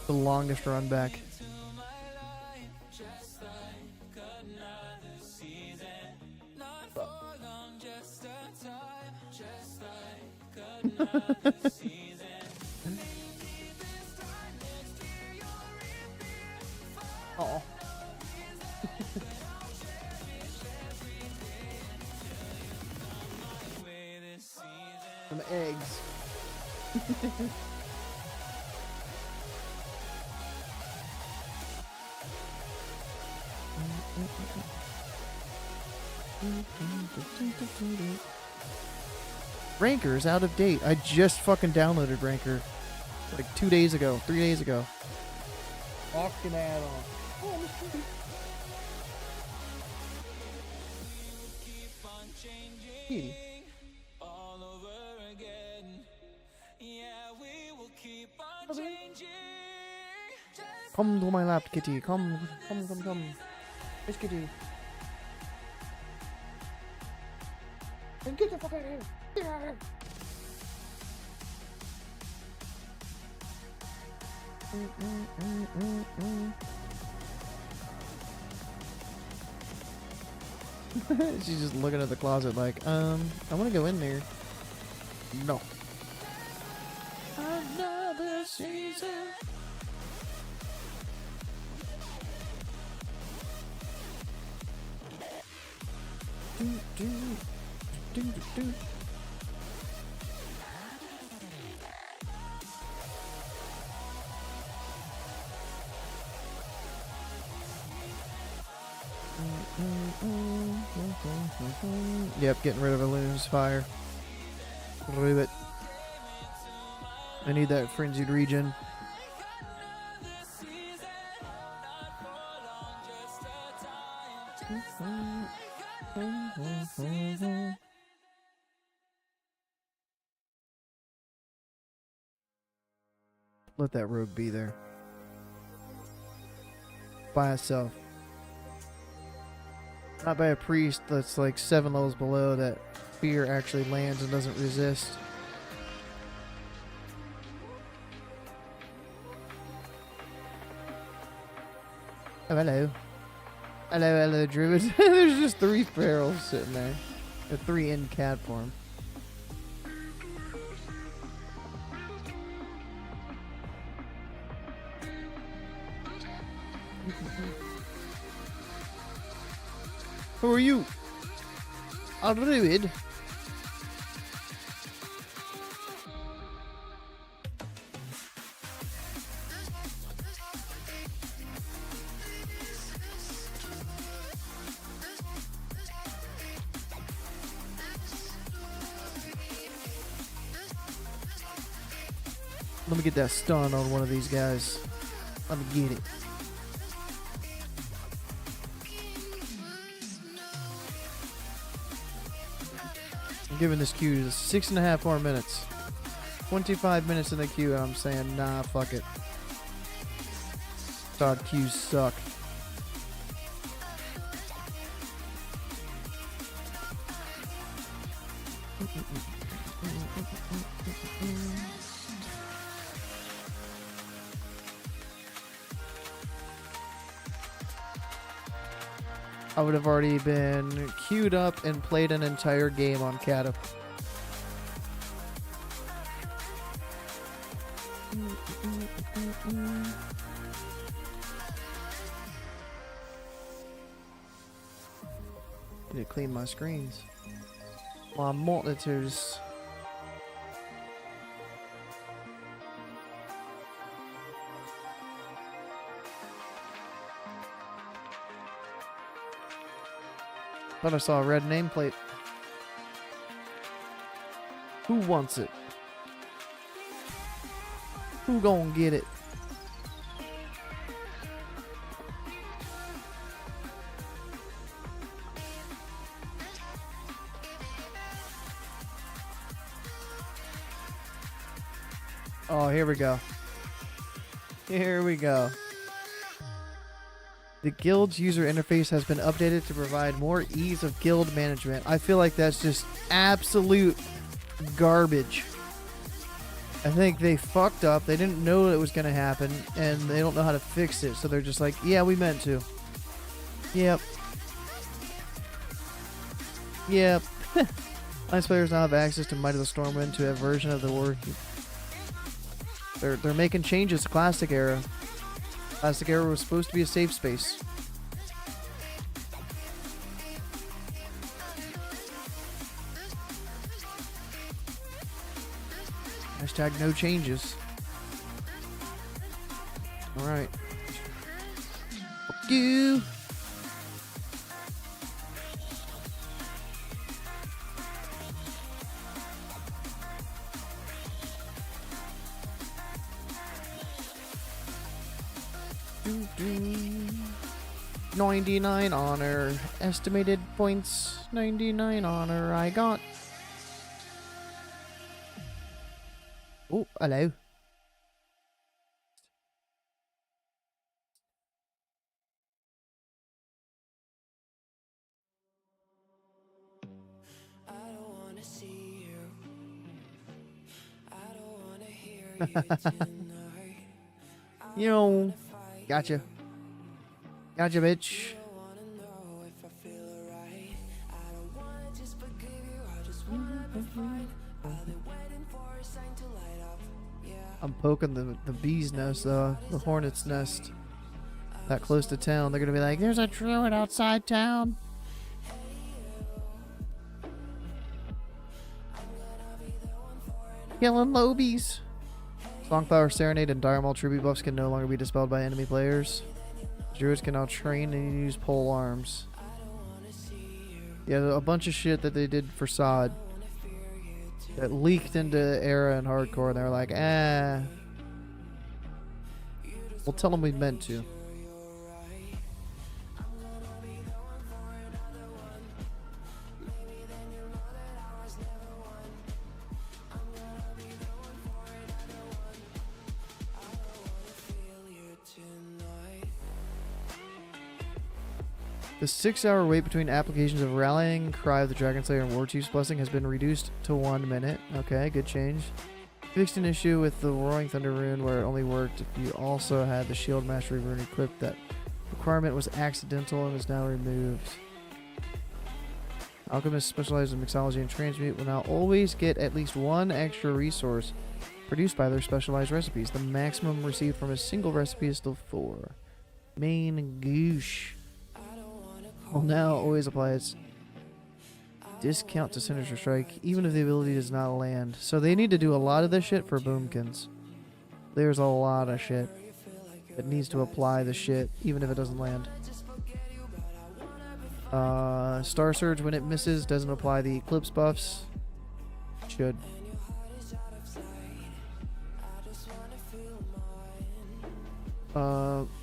The longest run back. Oh. Some eggs. Ranker is out of date. I just fucking downloaded Ranker like 2 days ago, 3 days ago. Fucking add on. Kitty. Come to my lap, kitty. Come. It's kitty. And get the fuck out of here. Get out of here. She's just looking at the closet like, I want to go in there. No. Another season. Do. Yep, getting rid of Illumin's fire. Ribbit. I need that frenzied regen. Let that rogue be there. By itself. Not by a priest that's like 7 levels below that fear actually lands and doesn't resist. Oh, hello. Hello, Druid. There's just 3 barrels sitting there. Or 3 in cat form. Who are you? A druid? Let me get that stun on one of these guys. Let me get it. I'm giving this queue 6.5 more minutes. 25 minutes in the queue, and I'm saying, nah, fuck it. Thought queues suck. I would have already been queued up and played an entire game on Kata. Need to clean my screens. My monitors. Thought I saw a red nameplate. Who wants it? Who gonna get it? Oh, here we go. Here we go. The guild's user interface has been updated to provide more ease of guild management. I feel like that's just absolute garbage. I think they fucked up. They didn't know it was going to happen, and they don't know how to fix it. So they're just like, yeah, we meant to. Yep. Yep. Nice players now have access to Might of the Stormwind to a version of the work. They're making changes to Classic Era. Classic Era was supposed to be a safe space. Hashtag no changes. Alright. Fuck you. Doo -doo. 99 honor. Estimated points. 99 honor I got. Oh, hello. I don't wanna see you. I don't wanna hear you tonight. Yo. Gotcha. Gotcha, bitch. I don't wanna know if I feel alright. I don't wanna just forgive you. I just wanna be fine. I've been waiting for a sign to light up. Yeah. I'm poking the bee's nest, the hornet's nest. That close to town. They're gonna be like, there's a druid outside town. Killing lobies. Songflower Serenade and Diremaul tribute buffs can no longer be dispelled by enemy players. Druids can now train and use pole arms. Yeah, a bunch of shit that they did for SoD that leaked into Era and Hardcore, and they're like, we'll tell them we meant to. The 6-hour wait between applications of Rallying Cry of the Dragon Slayer and War Chief's Blessing has been reduced to 1 minute. Okay, good change. Fixed an issue with the Roaring Thunder rune where it only worked if you also had the Shield Mastery rune equipped that requirement was accidental and is now removed. Alchemists specialized in mixology and transmute will now always get at least one extra resource produced by their specialized recipes. The maximum received from a single recipe is still 4. Main goosh will now always apply its discount to Sinister Strike, even if the ability does not land. So they need to do a lot of this shit for Boomkins. There's a lot of shit that needs to apply the shit, even if it doesn't land. Star Surge, when it misses, doesn't apply the Eclipse buffs. Should.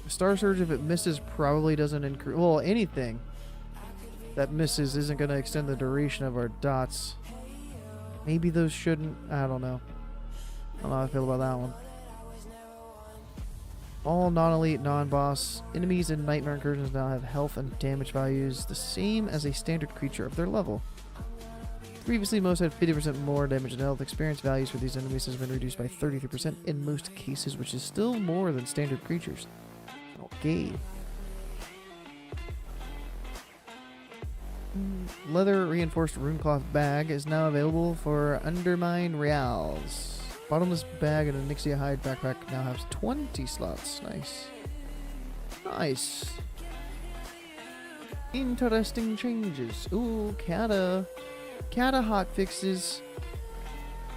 Star Surge, if it misses, probably doesn't increase. Well, anything that misses isn't going to extend the duration of our dots. Maybe those shouldn't. I don't know. I don't know how I feel about that one. All non-elite, non-boss enemies in Nightmare Incursions now have health and damage values the same as a standard creature of their level. Previously, most had 50% more damage and health. Experience values for these enemies has been reduced by 33% in most cases, which is still more than standard creatures. Okay. Leather reinforced runecloth bag is now available for Undermine Reals. Bottomless bag and a Nixia hide backpack now has 20 slots. Nice. Nice. Interesting changes. Ooh, Kata. Kata hotfixes.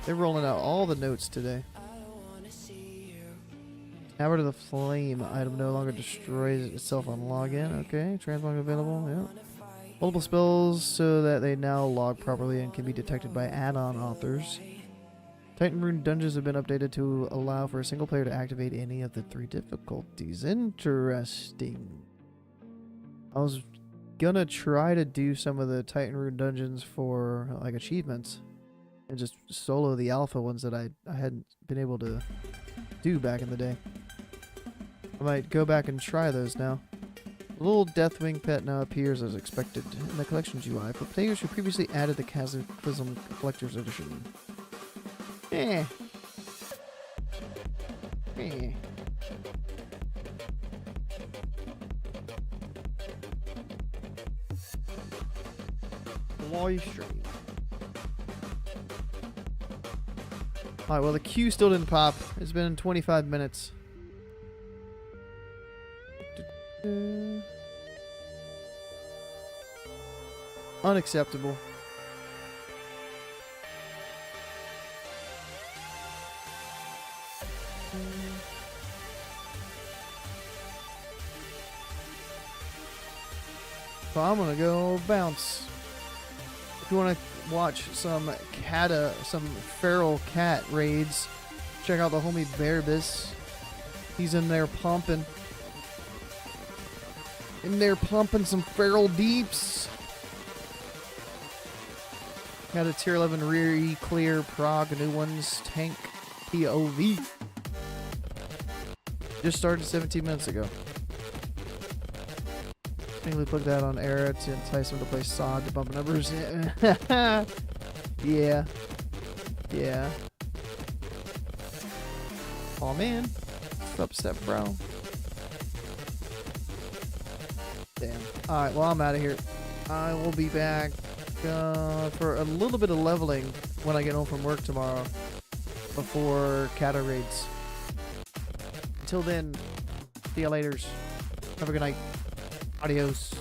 They're rolling out all the notes today. Hammer to the Flame. Item no longer destroys itself on login. Okay. Transmog available. Yeah. Multiple spells so that they now log properly and can be detected by add-on authors. Titan Rune dungeons have been updated to allow for a single player to activate any of the 3 difficulties. Interesting. I was gonna try to do some of the Titan Rune dungeons for like achievements and just solo the alpha ones that I hadn't been able to do back in the day. I might go back and try those now. The little Deathwing pet now appears as expected in the collections UI for players who previously added the Cataclysm Collector's Edition. Eh. Eh. Live stream. Alright, well the queue still didn't pop. It's been 25 minutes. Unacceptable. So I'm gonna go bounce. If you want to watch some feral cat raids, check out the homie Bearbus. He's in there pumping. Some feral deeps. Got a tier 11 rear clear prog new ones tank POV. Just started 17 minutes ago. Mainly put that on era to entice them to play SoD to bump numbers. Yeah. Yeah. Aw man. What's up, step bro? Damn. Alright, well I'm out of here. I will be back for a little bit of leveling when I get home from work tomorrow before Kata raids. Until then, see ya laters. Have a good night. Adios.